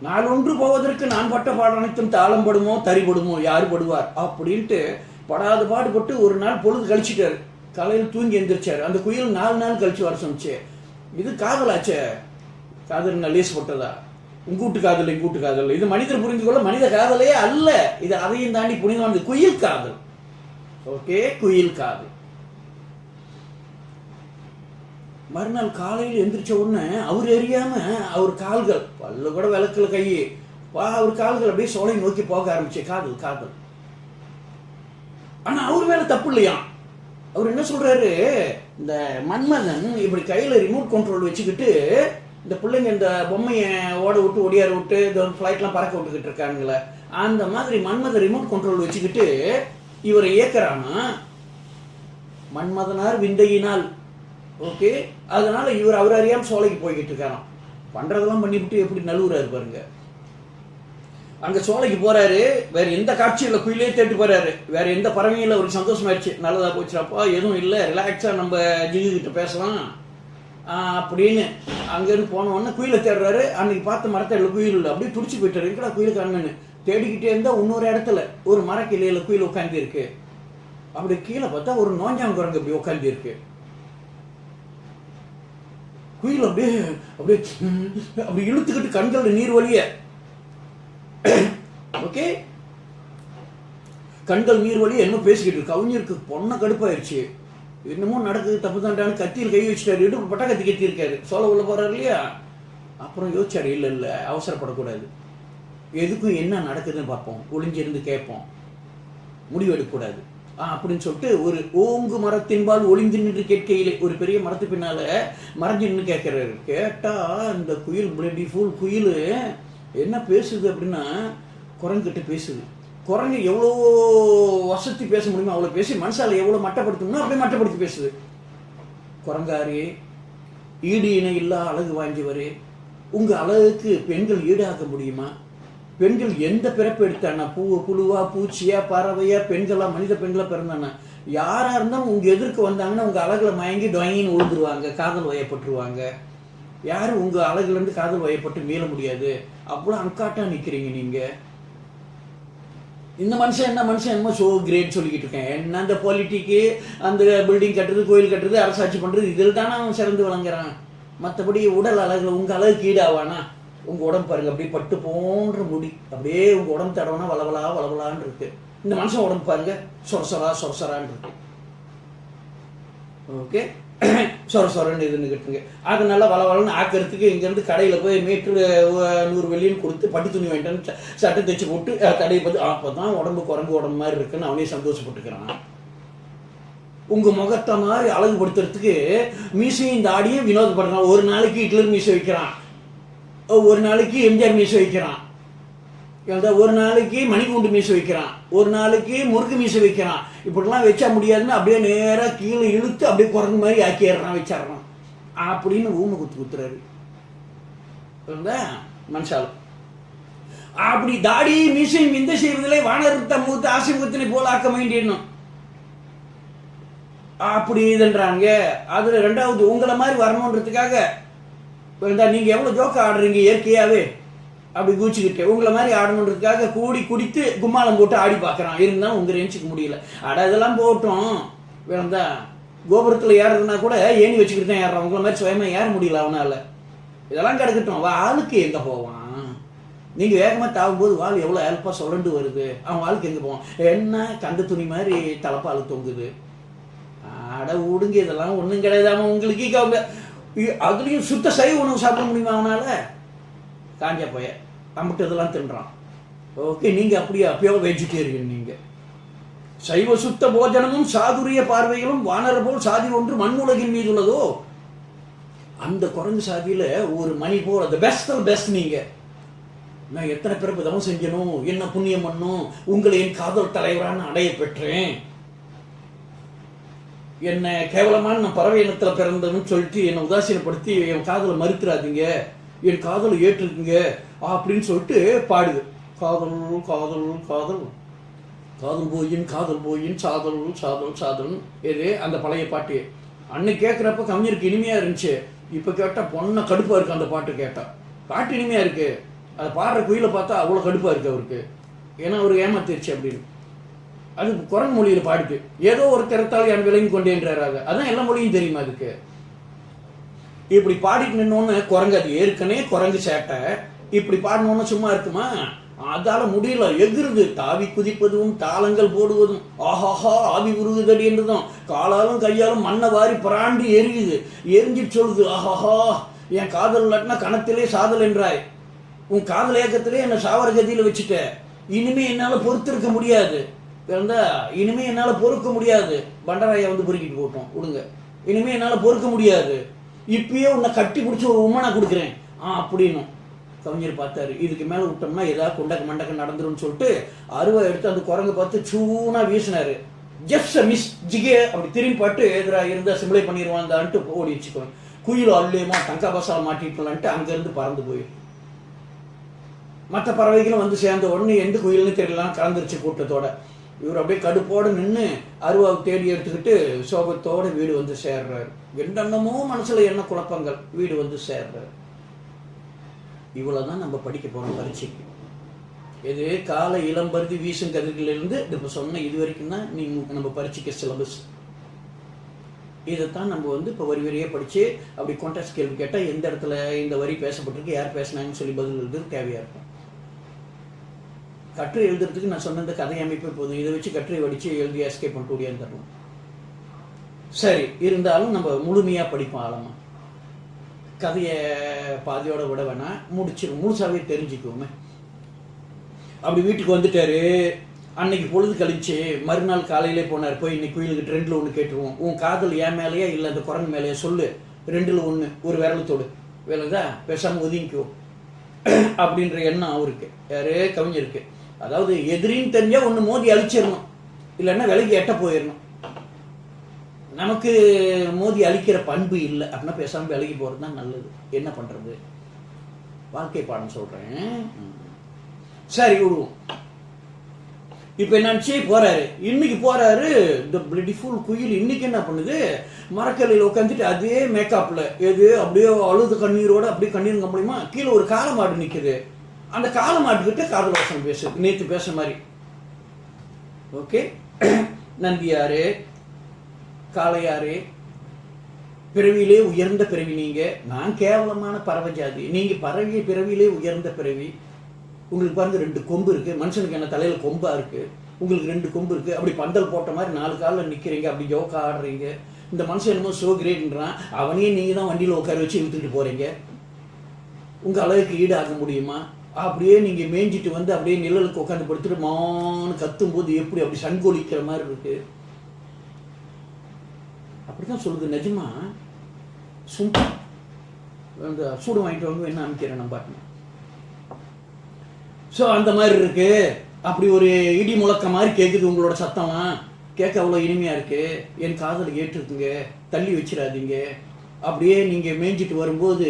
நாளொன்று போவதற்கு நான் பட்ட பாடம் அனைத்தும் தாளம் படுமோ தறிபடுமோ யாரு படுவார் அப்படின்ட்டு படாத பாடுபட்டு ஒரு நாள் பொழுது கழிச்சிட்டாரு. காலையில் தூங்கி எந்திரிச்சாரு. அந்த குயில் 4 நாள் கழிச்சு வர சொன்னிச்சு. இது காதலாச்சே, காதல் லேஸ் போட்டதா? உங்கூட்டு காதல் எங்கூட்டு காதல், இது மனிதர் புரிந்து கொள்ள மனித காதலே அல்ல, இது அதையும் தாண்டி புனிதமானது, குயில் காதல். ஓகே, குயில் காதல். மறுநாள் காலையில் எந்திரிச்ச உடனே அவர் எரியாம அவர் கால்கள் பல்ல கூட விளக்குல கையே அவர் கால்கள் அப்படியே சோலை நோக்கி போக ஆரம்பிச்சு. காதல் காதல். ஆனா அவர் மேல தப்பு இல்லையா? அவர் என்ன சொல்றாரு, இந்த மன்மதன் இப்படி கையில ரிமோட் கண்ட்ரோல் வச்சுக்கிட்டு இந்த பிள்ளைங்க இந்த பொம்மையை ஓட விட்டு ஒடியார விட்டு இந்த ஃபிளைட்லாம் பறக்க விட்டுக்கிட்டு இருக்கானுங்களே, அந்த மாதிரி மன்மதன் ரிமோட் கண்ட்ரோல் வச்சுக்கிட்டு இவரை ஏற்கிறானா மன்மதனார் விந்தையினால். ஓகே, அதனால இவர் அவர் அறியாம சோலைக்கு போய்கிட்டு இருக்காராம். பண்றதெல்லாம் பண்ணிவிட்டு எப்படி நழுவுறாரு பாருங்க. அங்க சோலைக்கு போறாரு, வேற எந்த காட்சியில் குயிலே தேட்டு போறாரு, வேற எந்த பறவையும் அவருக்கு சந்தோஷமாயிடுச்சு. நல்லதா போச்சுடாப்பா, எதுவும் இல்லை, ரிலாக்ஸா நம்ம ஜிகு கிட்ட பேசலாம் அப்படின்னு அங்கேருந்து போன உடனே குயிலை தேடுறாரு. அன்னைக்கு பார்த்த மரத்தடியில் குயில் இல்லை, அப்படியே துடிச்சு போயிட்டாரு. எங்கடா குயில் காணுன்னு தேடிக்கிட்டே இருந்தா இன்னொரு இடத்துல ஒரு மரக்கிளையில குயில் உட்காந்து இருக்கு. அப்படி கீழே பார்த்தா ஒரு நோஞ்சாங்குரங்கு அப்படி உட்காந்து இருக்கு. குயில் அப்படியே அப்படியே அப்படி இழுத்துக்கிட்டு கண்கள் நீர் வழிய, ஓகே, கண்கள் நீர் வழிய என்ன பேசிக்கிட்டு இருக்கு. கவிஞருக்கு பொண்ணை கடுப்பாயிருச்சு. என்னமோ நடக்குது, தப்பு தாண்டான்னு கத்தியில் கை வச்சுட்டாரு. இடுப்பு பட்டா கத்தி கத்தி இருக்காரு. சோலை உள்ள போறாரு இல்லையா. அப்புறம் யோசிச்சாரு, இல்லை இல்லை அவசரப்படக்கூடாது, எதுக்கும் என்ன நடக்குதுன்னு பார்ப்போம், ஒளிஞ்சிருந்து கேட்போம், முடிவு எடுக்கக்கூடாது அப்படின்னு சொல்லிட்டு ஒரு ஓங்கு மரத்தின்பால் ஒளிந்து நின்று கேட்கையிலே, ஒரு பெரிய மரத்து பின்னால மறைஞ்சு நின்று கேட்கிறாரு. கேட்டா இந்த குயில் பிளடி ஃபுல் குயில் என்ன பேசுது அப்படின்னா குரங்கிட்ட பேசுது. குரங்கு எவ்வளோ வசதி பேச முடியுமோ அவ்வளோ பேசி மனசால எவ்வளோ மட்டப்படுத்தணும்னா அப்படியே மட்டப்படுத்தி பேசுது. குரங்காரே, ஈடு இணை இல்லா அழகு வாங்கியவரே, உங்க அழகுக்கு பெண்கள் ஈடாக்க முடியுமா? பெண்கள் எந்த பிறப்பு எடுத்தானா, புழுவா பூச்சியா பறவையா பெண்களா மனித பெண்களா பிறந்தானா, யாரா இருந்தாலும் உங்க எதிர்க்கு வந்தாங்கன்னா உங்க அழகுல மயங்கி டொயின்னு விழுந்துருவாங்க, காதல் வயப்பட்டுருவாங்க. யாரும் உங்க அழகுல இருந்து காதல் வயப்பட்டு மீள முடியாது. அவ்வளவு அன்காட்டா நிக்கிறீங்க நீங்க. இந்த மனுஷன் என்ன மனுஷன் என்னமோ ஸோ கிரேட் சொல்லிக்கிட்டு இருக்கேன். என்ன அந்த பாலிட்டிக்கு, அந்த பில்டிங் கட்டுறது, கோயில் கட்டுறது, அரசாட்சி பண்றது, இதில் தானே அவன் சிறந்து விளங்குறான். மற்றபடி உடல் அழகுல உங்க அழகு ஈடாவானா? உங்க உடம்பு பாருங்க, அப்படியே பட்டு போன்ற முடி, அப்படியே உங்க உடம்பு தடவைனா வளவலா வளவலான்னு இருக்கு. இந்த மனுஷன் உடம்பு பாருங்க, சொரசொரா சொரசொரான்னு இருக்கு. ஓகே, சொர சொரன்னு இதுன்னு கட்டுங்க. அது நல்லா வளவலன்னு ஆக்கிறதுக்கு இங்கேருந்து கடையில் போய் மீட்ரு 100 வெள்ளின்னு கொடுத்து பட்டு துணி வாங்கிட்டு சட்டை தைச்சு போட்டு கடையை பார்த்து அப்போ தான் உடம்பு குரங்கு உடம்பு மாதிரி இருக்குன்னு அவனே சந்தோஷப்பட்டுக்கிறான். உங்க முகத்தை மாதிரி அழகுபடுத்துறதுக்கு மீசையும் இந்த ஆடியும் வினோதப்படுறான். ஒரு நாளைக்கு ஹிட்லர் மீசை வைக்கிறான், ஒரு நாளைக்கு எம்ஜிஆர் மீசை வைக்கிறான், ஒரு நாளைக்கு மணிக்கூண்டு மீசை வைக்கிறான், ஒரு நாளைக்கு முறுக்கு மீசை வைக்கிறான். இப்படிலாம் வச்சா முடியாதுன்னு அப்படியே நேராக கீழே இழுத்து அப்படியே குரங்கு மாதிரி ஆக்கிடுறான், வச்சிடறான் அப்படின்னு ஊமை குத்துறாரு மனுஷாலும். அப்படி தாடி மீசையும் இந்த செய்வதிலே வானருத்த மூத்த ஆசிமுகத்தினை போல ஆக்க வேண்டியணும் அப்படி இதுன்றாங்க. அதுல ரெண்டாவது உங்களை மாதிரி வரணுன்றதுக்காக நீங்க எவ்வளவு ஜோக்க ஆடுறீங்க இயற்கையாவே அப்படி கூச்சிக்கிட்டு உங்களை மாதிரி ஆடணுன்றதுக்காக கூடி குடித்து கும்மாளம் போட்டு ஆடி பார்க்குறான். இருந்தாலும் உங்க ரேஞ்சுக்கு முடியல. அட இதெல்லாம் போட்டோம் வேணா, கோபுரத்தில் ஏறதுனா கூட ஏணி வச்சுக்கிட்டு தான் ஏறான். உங்களை மாதிரி சுயமா ஏற முடியல அவனால. இதெல்லாம் கிடக்கட்டும், வாளுக்கு எங்க போவான்? நீங்க வேகமா தாவும்போது வாள் எவ்வளவு ஹெல்ப்பா சுழண்டு வருது, அவன் வாளுக்கு எங்க போவான்? என்ன கந்த துணி மாதிரி தலைப்பால் தொங்குது. அட விடுங்க, இதெல்லாம் ஒன்றும் கிடையாதாம உங்களுக்கு. அதுலேயும் சுத்த சைவ உணவு சாப்பிட முடியுமா அவனால? காஞ்சா போய நம்மகிட்ட இதெல்லாம் தின்றான். ஓகே, நீங்க அப்படியா பியோர் வெஜிடேரியன். நீங்க சைவ சுத்த போஜனமும் சாதுரிய பார்வைகளும் வானர போல் சாதி ஒன்று மண்ணுலகின் மீது உள்ளதோ, அந்த குரங்கு சாதியில ஒரு மணி போல் அந்த பெஸ்ட். நீங்க நான் எத்தனை பிறப்பு தவம் செஞ்சனும், என்ன புண்ணியம் பண்ணும், உங்களை என் காதல் தலைவரான அடைய பெற்றேன், என்ன கேவலமான நான் பறவை இனத்துல பிறந்ததுன்னு சொல்லிட்டு என்னை உதாசீனப்படுத்தி என் காதலை மறுத்துறாதீங்க, என் காதலை ஏற்றுக்குங்க அப்படின்னு சொல்லிட்டு பாடுது. காதல் காதல் காதல் காதல் போயின் சாதல் சாதல் சாதல். எது அந்த பழைய பாட்டு அன்னைக்கு கேட்குறப்ப கவிஞருக்கு இனிமையா இருந்துச்சு. இப்போ கேட்டால் பொண்ணை கடுப்பா இருக்கு. அந்த பாட்டு கேட்டா பாட்டு இனிமையா இருக்கு, அதை பாடுற குயில பார்த்தா அவ்வளோ கடுப்பா இருக்கு அவருக்கு. ஏன்னா அவருக்கு ஏமாத்திருச்சு அப்படின்னு. அது குரங்கு மொழியில பாடுக்கு ஏதோ ஒரு திறத்தால் என் விளங்கி கொண்டேன்றாரு. அதான் எல்லா மொழியும் தெரியுமா அதுக்கு. இப்படி பாடிட்டு நின்னோன்னு குரங்கு, அது ஏற்கனவே குரங்கு சேட்டை, இப்படி பாடணும்னு சும்மா இருக்குமா? அதால முடியல, எகிருது, தாவி குதிப்பதும் தாளங்கள் போடுவதும் ஆஹாஹா ஆவி உருகுதடி என்றுதான் காலாலும் கையாலும் மண்ணை வாரி பிராண்டி எரியுது. எரிஞ்சிட்டு சொல்லுது, ஆஹாஹா என் காதல் இல்லாட்டினா கணத்திலே சாதல் என்றாய், உன் காதல் ஏக்கத்திலே என்னை சாவர கதியில வச்சுட்ட, இனிமே என்னால பொறுத்திருக்க முடியாது, இனிமே என்னால பொறுக்க முடியாது. பண்டராய வந்து பொறுக்கிட்டு போட்டோம் விடுங்க, இனிமே என்னால பொறுக்க முடியாது, இப்பயே உன்னை கட்டி பிடிச்சி ஒரு உமனை கொடுக்குறேன் அப்படின்னும் கவிஞர் பார்த்தாரு, இதுக்கு மேலே விட்டோம்னா ஏதாவது குண்டக்க மண்டக்க நடந்துரும்னு சொல்லிட்டு அருவா எடுத்து அந்த குரங்கு பார்த்து சூனா வீசினாரு. ஜஸ்ட் மிஸ் ஜிகே அப்படி திரும்பி பாட்டு எதிராக இருந்தால் சிம்பிளை பண்ணிடுவான்டான்ட்டு ஓடி வச்சுக்கோங்க. குயில் அல்லேமா டங்கா பசால் மாட்டிக்கலான்ட்டு அங்கேருந்து பறந்து போயிடும். மற்ற பறவைகளும் வந்து சேர்ந்த உடனே எந்த குயில்னு தெரியலாம் கலந்துருச்சு கூட்டத்தோட. இவர் அப்படியே கடுப்போடு நின்று அருவாவை தேடி எடுத்துக்கிட்டு சோகத்தோடு வீடு வந்து சேர்றாரு. என்னென்னமோ மனசில் என்ன குழப்பங்கள், வீடு வந்து சேர்றாரு. இவ்வளோதான் நம்ம படிக்க போகிறோம் பரீட்சைக்கு. இது காலை இளம்பருதி வீசும் கதிர்களிலிருந்து இப்போ சொன்ன இது வரைக்கும் தான் நம்ம பரீட்சைக்கு சிலபஸ். இதைத்தான் நம்ம வந்து இப்போ வரி வரியாக படித்து அப்படி கான்டெக்ஸ்ட் கேள்வி கேட்டால் எந்த இடத்துல இந்த வரி பேசப்பட்டிருக்கு, யார் பேசினாங்கன்னு சொல்லி பதில் எழுதுறது தேவையாக இருக்கும். கட்டுரை எழுதுறதுக்கு நான் சொன்ன இந்த கதை அமைப்பு போதும், இதை வச்சு கட்டுரை வடித்து எழுதி எஸ்கேப் பண்ணிட்டு ஓடியாந்துடலாம். சரி, இருந்தாலும் நம்ம முழுமையாக படிப்போம். ஆழமா கதையை பாதியோட விட வேணா, முழுசாவே தெரிஞ்சுக்குவோமே. அப்படி வீட்டுக்கு வந்துட்டாரு. அன்னைக்கு பொழுது கழிச்சு மறுநாள் காலையிலே போனார். போய் இன்னைக்கு குயிலுக்கு ரெண்டில் ஒன்று கேட்டுருவோம். உன் காதல் என் மேலேயே இல்லை அந்த குரங்கு மேலேயே சொல்லு, ரெண்டில் ஒன்று, ஒரு விரலத்தோடு வேலைதா பேசாமல் ஒதுங்கிக்கோ அப்படின்ற எண்ணம் அவருக்கு. யாரு? கவிஞருக்கு. அதாவது எதிரின்னு தெரிஞ்சா ஒன்று மோதி அழிச்சிடணும், இல்லைன்னா விலைக்கு எட்ட போயிடணும். நமக்கு மோதி அழிக்கிற பண்பு இல்லை அப்படின்னா பேசாமல் விலகி போகிறது தான் நல்லது. என்ன பண்ணுறது? வாழ்க்கை பாடம் சொல்கிறேன். சரி விடுவோம். இப்போ என்னாச்சு, போறாரு. இன்னைக்கு போறாரு. இந்த பியூட்டிஃபுல் குயில் இன்னைக்கு என்ன பண்ணுது, மரக்கல்லையில் உட்காந்துட்டு அதே மேக்கப்ல எது அப்படியே அழுது கண்ணீரோட அப்படியே கண்ணீர் கம்பளியுமா கீழே ஒரு காளை மாடு நிற்குது. அந்த காளை மாட்டுக்கிட்ட காதல் வசனம் பேசுது, நேற்று பேசுற மாதிரி. ஓகே, நந்தியாரு, காளையாரு, பிறவியிலே உயர்ந்த பிறவி நீங்க, நான் கேவலமான பறவை ஜாதி, நீங்க பறவை பிறவியிலே உயர்ந்த பிறவி. உங்களுக்கு பாருங்க 2 கொம்பு இருக்கு, மனுஷனுக்கு என்ன தலையில கொம்பா இருக்கு, உங்களுக்கு 2 கொம்பு இருக்கு. அப்படி பந்தல் போட்ட மாதிரி 4 காலில் நிக்கிறீங்க, அப்படி யோகா ஆடுறீங்க. இந்த மனுஷன் என்னமோ சோ கிரேட்ன்றான், அவனையே நீங்க தான் வண்டியில் உட்கார வச்சு இழுத்துக்கிட்டு போறீங்க. உங்க அளவுக்கு ஈடு ஆக முடியுமா? அப்படியே நீங்க மேய்ஞ்சிட்டு வந்து அப்படியே நிழலுக்கு உட்காந்து படுத்துட்டு மான்னு கத்தும் போது எப்படி அப்படி சங்கொலிக்கிற மாதிரி இருக்கு. அப்படிதான் சொல்லுது. நிஜமா சும்மா அந்த சூடு வாங்கிட்டு வாங்க என்ன அமைக்கிறேன் நான் பாட்டினேன். ஸோ அந்த மாதிரி இருக்கு. அப்படி ஒரு இடி முழக்க மாதிரி கேட்குது உங்களோட சத்தம்லாம். கேட்க அவ்வளோ இனிமையாக இருக்கு. என் காதல் கேட்டுருக்குங்க, தள்ளி வச்சிடாதீங்க. அப்படியே நீங்கள் மேய்ஞ்சிட்டு வரும்போது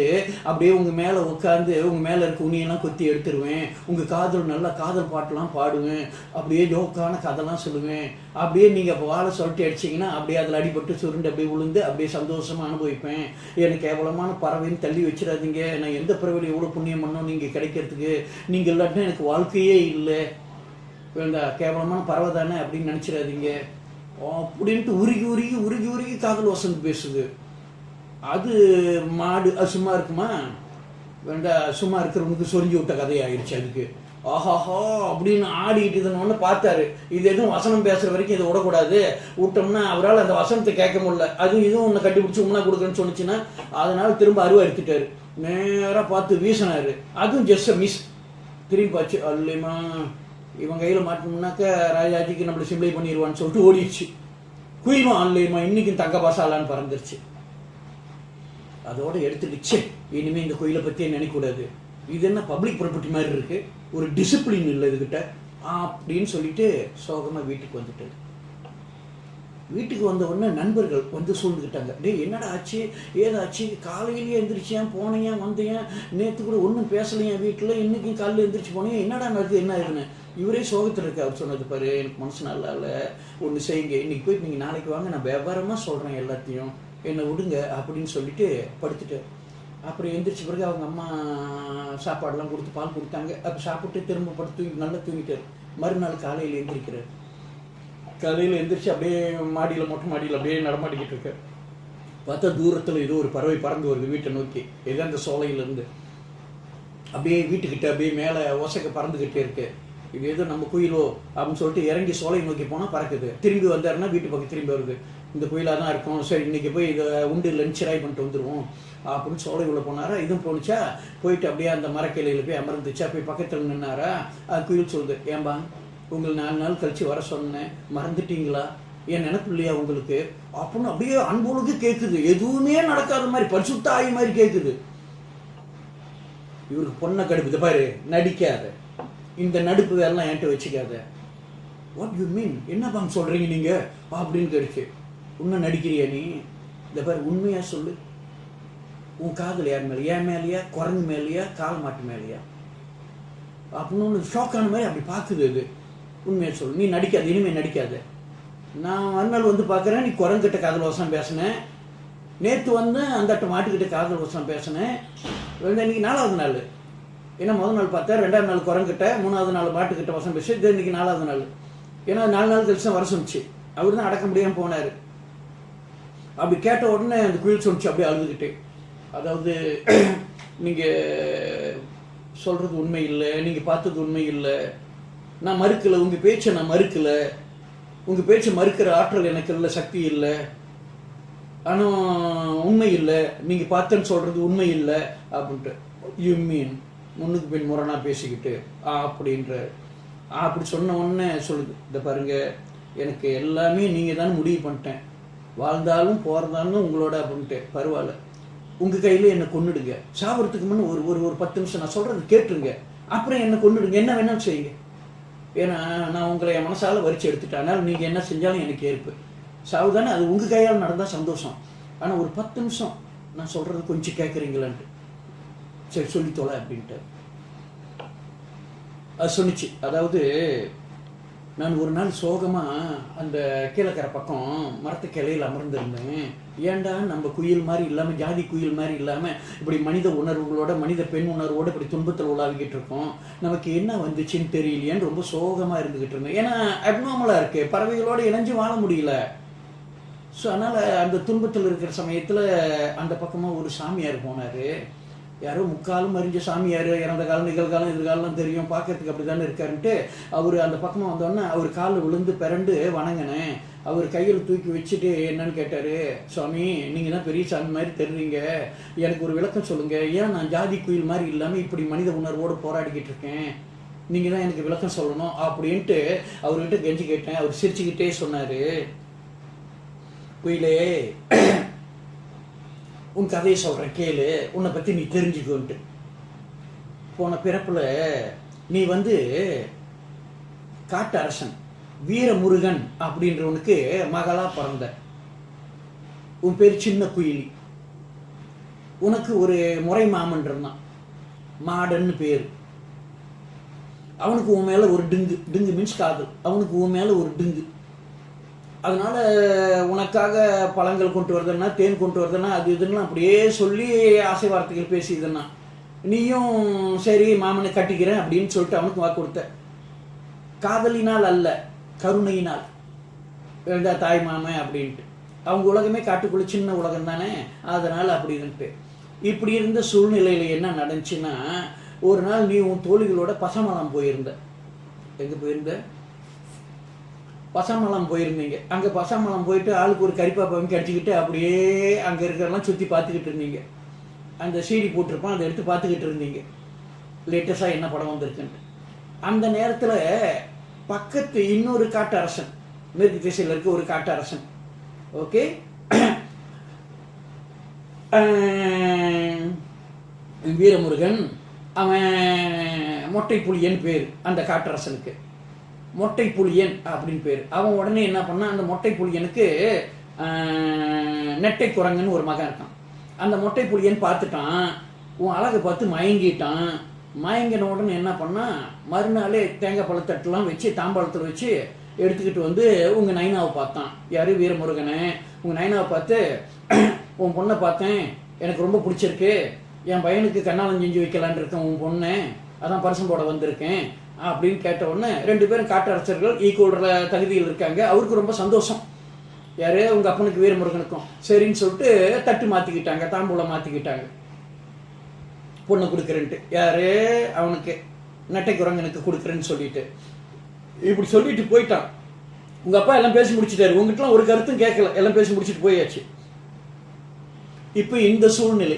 அப்படியே உங்கள் மேலே உட்காந்து உங்கள் மேலே இருக்க உனியெல்லாம் கொத்தி எடுத்துருவேன். உங்கள் காதல் நல்லா காதல் பாட்டெலாம் பாடுவேன். அப்படியே ஜோக்கான கதைலாம் சொல்லுவேன். அப்படியே நீங்கள் வாழை சொல்லிட்டு அடிச்சிங்கன்னா அப்படியே அதில் அடிபட்டு சுருண்டு அப்படியே விழுந்து அப்படியே சந்தோஷமாக அனுபவிப்பேன். எனக்கு கேவலமான பறவைன்னு தள்ளி வச்சிடாதீங்க. நான் எந்த பறவையில் எவ்வளோ புண்ணியம் பண்ணோம் நீங்கள் கிடைக்கிறதுக்கு. நீங்கள் இல்லாட்டினா எனக்கு வாழ்க்கையே இல்லை. வேண்டாம், கேவலமான பறவை தானே அப்படின்னு நினச்சிடாதீங்க அப்படின்ட்டு உருகி உருகி உருகி உருகி காதல் வசந்த் பேசுது. அது மாடு அது சும்மா இருக்குமா? வேண்டாம், சும்மா இருக்கிறவனுக்கு சொரிஞ்சு விட்ட கதையாயிடுச்சு அதுக்கு. ஆஹாஹா அப்படின்னு ஆடிக்கிட்டு இதனொன்னு பார்த்தாரு. இது எதுவும் வசனம் பேசுற வரைக்கும் இதை விடக்கூடாது, விட்டோம்னா அவரால் அந்த வசனத்தை கேட்க முடியல. அதுவும் இதுவும் ஒன்று கட்டிப்பிடிச்சு உண்ணா கொடுக்குறேன்னு சொன்னிச்சுன்னா அதனால திரும்ப அருவா எடுத்துட்டாரு. நேராக பார்த்து வீசினாரு. அதுவும் ஜஸ்ட் மிஸ். திரும்பி பாச்சு அல்லையுமா இவன் கையில் மாட்டோம்னாக்க ராஜாஜிக்கு நம்மளை சிம்பிளை பண்ணிடுவான்னு சொல்லிட்டு ஓடிடுச்சு. குயிலும் அல்லையுமா இன்னைக்கும் தங்க பாசாலான்னு பறந்துருச்சு. அதோட எடுத்துடுச்சு. இனிமேல் இந்த கோயிலை பற்றியே நினைக்கக்கூடாது. இது என்ன பப்ளிக் ப்ராப்பர்ட்டி மாதிரி இருக்கு, ஒரு டிசிப்ளின் இல்லை இதுகிட்ட அப்படின்னு சொல்லிட்டு சோகமாக வீட்டுக்கு வந்துட்டாரு. வீட்டுக்கு வந்த உடனே நண்பர்கள் வந்து சூழ்ந்துக்கிட்டாங்க. டே என்னடா ஆச்சு, ஏதாச்சு, காலையிலேயே எந்திரிச்சேன், போனேன், வந்தேன், நேற்று கூட ஒன்றும் பேசலையேன் வீட்டில், இன்னைக்கும் காலையில் எந்திரிச்சு போனேன், என்னடா நடக்குது, என்ன ஆகுதுன்னு. இவரே சோகத்தில் இருக்கு. அவர் சொன்னது பாரு, எனக்கு மனசு நல்லா இல்லை, ஒன்று செய்யுங்க, இன்னைக்கு போயிட்டு நீங்கள் நாளைக்கு வாங்க, நான் விவரமாக சொல்கிறேன் எல்லாத்தையும், என்னை விடுங்க அப்படின்னு சொல்லிட்டு படுத்துட்டு அப்புறம் எந்திரிச்ச பிறகு அவங்க அம்மா சாப்பாடெல்லாம் கொடுத்து பால் கொடுத்தாங்க. அப்போ சாப்பிட்டு திரும்ப படுத்து நல்லா தூங்கிட்டார். மறுநாள் காலையில் எந்திரிக்கிறார். காலையில் எந்திரிச்சு அப்படியே மாடியில் மொட்டை மாடியில் அப்படியே நடமாட்டிக்கிட்டு இருக்கார். பார்த்தா தூரத்தில் ஏதோ ஒரு பறவை பறந்து வருது வீட்டை நோக்கி. ஏதோ அந்த சோலையிலேருந்து அப்படியே வீட்டுக்கிட்ட அப்படியே மேலே ஓசைக்க பறந்துக்கிட்டே இருக்கு. இது ஏதோ நம்ம குயிலோ அப்படின்னு சொல்லிட்டு இறங்கி சோலை நோக்கி போனால் பறக்குது. திரும்பி வந்தாருன்னா வீட்டு பக்கம் திரும்பி வருது. இந்த கோயிலாக தான் இருக்கும், சரி இன்னைக்கு போய் இதை உண்டு லஞ்ச் ராய் பண்ணிட்டு வந்துடுவோம் அப்படின்னு சோலை உள்ள போனாரா. இதுவும் போணுச்சா, போயிட்டு அப்படியே அந்த மரக்கிளையில் போய் அமர்ந்துச்சா, போய் பக்கத்தில் நின்னாரா. அது குயில் சொல்லுது, ஏன்பா உங்களை 4 நாள் கழிச்சு வர சொன்னேன், மறந்துட்டீங்களா, என் நினைப்பு இல்லையா உங்களுக்கு அப்படின்னு அப்படியே அன்பொழுது கேட்குது. எதுவுமே நடக்காத மாதிரி பரிசுத்த ஆய் மாதிரி கேட்குது. இவருக்கு பொண்ணை கடுப்பு, பாரு நடிக்காத, இந்த நடிப்பு வேலைலாம் என்கிட்ட வச்சுக்காத. வாட் யூ மீன், என்னப்பாங்க சொல்கிறீங்க நீங்கள் அப்படின்னு கேடுச்சு. உன்னை நடிக்கிறியா நீ? இந்த பாரு உண்மையாக சொல்லு, உன் காதல் யார் மேலே, என் மேலேயா, குரங்கு மேலேயா, கால் மாட்டு மேலேயா அப்படின்னு ஷாக்கான மாதிரி அப்படி பார்க்குது அது. உண்மையாக சொல்லு, நீ நடிக்காத, இனிமேல் நடிக்காத. நான் மறுநாள் வந்து பார்க்குறேன், நீ குரங்கிட்ட காதல் வசனம் பேசினேன், நேற்று வந்து அந்த மாட்டுக்கிட்ட காதல் வசனம் பேசினேன், இன்னைக்கு 4வது நாள். ஏன்னா முதல் நாள் பார்த்தா, 2வது நாள் குரங்கிட்ட, 3வது நாள் மாட்டுக்கிட்ட வசனம் பேசி, இது இன்னைக்கு 4வது நாள். ஏன்னா 4 நாள் கழிச்சு தான் வர சொன்னிச்சு. அவர் தான் அடக்க முடியாமல் போனார். அப்படி கேட்ட உடனே அந்த குயில் சொன்னிச்சு அப்படியே அழுதுகிட்டு, அதாவது நீங்கள் சொல்கிறது உண்மை இல்லை, நீங்கள் பார்த்தது உண்மை இல்லை, நான் மறுக்கலை, உங்கள் பேச்சை நான் மறுக்கலை, உங்கள் பேச்சை மறுக்கிற ஆற்றல் எனக்கு இல்லை, சக்தி இல்லை, ஆனால் உண்மை இல்லை, நீங்கள் பார்த்தேன்னு சொல்கிறது உண்மை இல்லை அப்படின்ட்டு. யூ மீன், முன்னுக்கு பின் முரணாக பேசிக்கிட்டு அப்படின்ற அப்படி சொன்ன உடனே சொல்லுது, இந்த பாருங்க எனக்கு எல்லாமே நீங்கள் தான் முடிவு பண்ணிட்டேன், வாழ்ந்தாலும் போகிறதாலும் உங்களோட அப்படின்ட்டு, பரவாயில்ல உங்கள் கையில் என்னை கொன்னுடுங்க, சாவறதுக்கு முன்னே ஒரு ஒரு ஒரு 10 நிமிஷம் நான் சொல்கிறது கேட்டுருங்க, அப்புறம் என்னை கொன்னுடுங்க, என்ன வேணாலும் செய்யுங்க, ஏன்னா நான் உங்களை என் மனசால் வரிச்சு எடுத்துட்டேன், அதனால் நீங்கள் என்ன செஞ்சாலும் எனக்கு ஏற்பு, சாவு தானே, அது உங்கள் கையால் நடந்தால் சந்தோஷம், ஆனால் ஒரு 10 நிமிஷம் நான் சொல்கிறது கொஞ்சம் கேட்குறீங்களான்ட்டு. சரி சொல்லி தொலை அப்படின்ட்டு அது சொன்னிச்சு. அதாவது நான் ஒரு நாள் சோகமாக அந்த கீழக்கரை பக்கம் மரத்து கிளையில் அமர்ந்திருந்தேன். ஏண்டா நம்ம குயில் மாதிரி இல்லாமல், ஜாதி குயில் மாதிரி இல்லாமல், இப்படி மனித உணர்வுகளோட, மனித பெண் உணர்வோடு இப்படி துன்பத்தில் உலாவிக்கிட்டு இருக்கோம், நமக்கு என்ன வந்துச்சுன்னு தெரியலையேன்னு ரொம்ப சோகமாக இருந்துக்கிட்டு இருந்தேன். ஏன்னா அப்நார்மலாக இருக்குது, பறவைகளோடு இணைஞ்சு வாழ முடியல. ஸோ அதனால் அந்த துன்பத்தில் இருக்கிற சமயத்தில் அந்த பக்கமாக ஒரு சாமியார் போனார். யாரோ முக்காலும் அறிஞ்ச சாமியார், இறந்த காலம் நிகழ்காலம் எதிர்காலம் தெரியும், பார்க்கறதுக்கு அப்படி தானே இருக்காருன்ட்டு அவர் அந்த பக்கமாக வந்தோடனே அவர் காலில் விழுந்து பிறண்டு வணங்கினேன். அவர் கையில் தூக்கி வச்சுட்டு என்னன்னு கேட்டார், சுவாமி நீங்கள் தான் பெரிய சாமி மாதிரி தெரியுங்க, எனக்கு ஒரு விளக்கம் சொல்லுங்கள், ஏன் நான் ஜாதி குயில் மாதிரி இல்லாமல் இப்படி மனித உணர்வோடு போராடிக்கிட்டு இருக்கேன், நீங்கள் தான் எனக்கு விளக்கம் சொல்லணும் அப்படின்ட்டு அவர்கிட்ட கெஞ்சி கேட்டேன். அவர் சிரிச்சுக்கிட்டே சொன்னார், குயிலே உன் கதையை சொல்கிறேன் கேளு, உன்னை பற்றி நீ தெரிஞ்சுக்கோன்ட்டு. போன பிறப்பில் நீ வந்து காட்டு அரசன் வீரமுருகன் அப்படின்றவனுக்கு மகளாக பிறந்த. உன் பேர் சின்ன குயிலி. உனக்கு ஒரு முறை மாமன் இருந்தான், மாடன்னு பேர். அவனுக்கு உன் மேலே ஒரு டிங்கு, டிங்கு மீன்ஸ் காதல், அவனுக்கு உன் மேலே ஒரு டிங்கு. அதனால் உனக்காக பழங்கள் கொண்டு வருதுன்னா, தேன் கொண்டு வருதுன்னா, அது இதுன்னா அப்படியே சொல்லி ஆசை வார்த்தைகள் பேசிதுன்னா, நீயும் சரி மாமனை கட்டிக்கிறேன் அப்படின்னு சொல்லிட்டு அவனுக்கு வாக்கு கொடுத்த. காதலினால் அல்ல, கருணையினால், வேண்டா தாய் மாமன் அப்படின்ட்டு. அவங்க உலகமே காட்டுக்குள்ளே சின்ன உலகம் தானே, அதனால் அப்படின்ட்டு. இப்படி இருந்த சூழ்நிலையில் என்ன நடந்துச்சுன்னா, ஒரு நாள் நீ உன் தோழிகளோட பசமலம் போயிருந்த. எங்கே போயிருந்த? பசாமலம் போயிருந்தீங்க. அங்கே பசாமலம் போயிட்டு ஆளுக்கு ஒரு கறிப்பாப்பாவும் கடிச்சிக்கிட்டு அப்படியே அங்கே இருக்கிறதெல்லாம் சுற்றி பார்த்துக்கிட்டு இருந்தீங்க. அந்த சீடி போட்டிருப்பான், அதை எடுத்து பார்த்துக்கிட்டு இருந்தீங்க, லேட்டஸ்டாக என்ன படம் வந்திருக்குன்ட்டு. அந்த நேரத்தில் பக்கத்து இன்னொரு காட்டு அரசன், மேற்கு திசையில் இருக்க ஒரு காட்டு அரசன், ஓகே, வீரமுருகன், அவன் மொட்டை புலியன் பேர் அந்த காட்டரசனுக்கு, மொட்டை புலியன் அப்படின்னு பேர். அவன் உடனே என்ன பண்ணான், அந்த மொட்டை புலியனுக்கு நெட்டை குரங்குன்னு ஒரு மகன் இருக்கான். அந்த மொட்டை புலியன் பார்த்துட்டான், உன் அழகை பார்த்து மயங்கிட்டான். மயங்கின உடனே என்ன பண்ணால், மறுநாளே தேங்காய் பழத்தட்டெலாம் வச்சு தாம்பாளத்தில் வச்சு எடுத்துக்கிட்டு வந்து உங்கள் நைனாவை பார்த்தான். யார்? வீரமுருகனை. உங்கள் நைனாவை பார்த்து, உன் பொண்ணை பார்த்தேன், எனக்கு ரொம்ப பிடிச்சிருக்கு, என் பையனுக்கு கண்ணாலம் செஞ்சு வைக்கலான் இருக்கேன், உன் பொண்ணு அதான் பரிசம் போட வந்திருக்கேன் அப்படின்னு கேட்ட உடனே 2 பேரும் காட்டு அரசர்கள் ஈக்குவல் தகுதியில் இருக்காங்க. அவருக்கு ரொம்ப சந்தோஷம். யாரு? உங்கள் அப்பனுக்கு வீரமுருகனுக்கும். சரின்னு சொல்லிட்டு தட்டு மாற்றிக்கிட்டாங்க, தாம்பூலம் மாற்றிக்கிட்டாங்க, பொண்ணை கொடுக்குறேன்ட்டு. யாரு? அவனுக்கு நெட்டை குரங்கனுக்கு கொடுக்குறேன்னு சொல்லிட்டு இப்படி சொல்லிட்டு போயிட்டான். உங்கள் அப்பா எல்லாம் பேசி முடிச்சுட்டாரு, உங்ககிட்டலாம் ஒரு கருத்தும் கேட்கல, எல்லாம் பேசி முடிச்சுட்டு போயாச்சு. இப்போ இந்த சூழ்நிலை,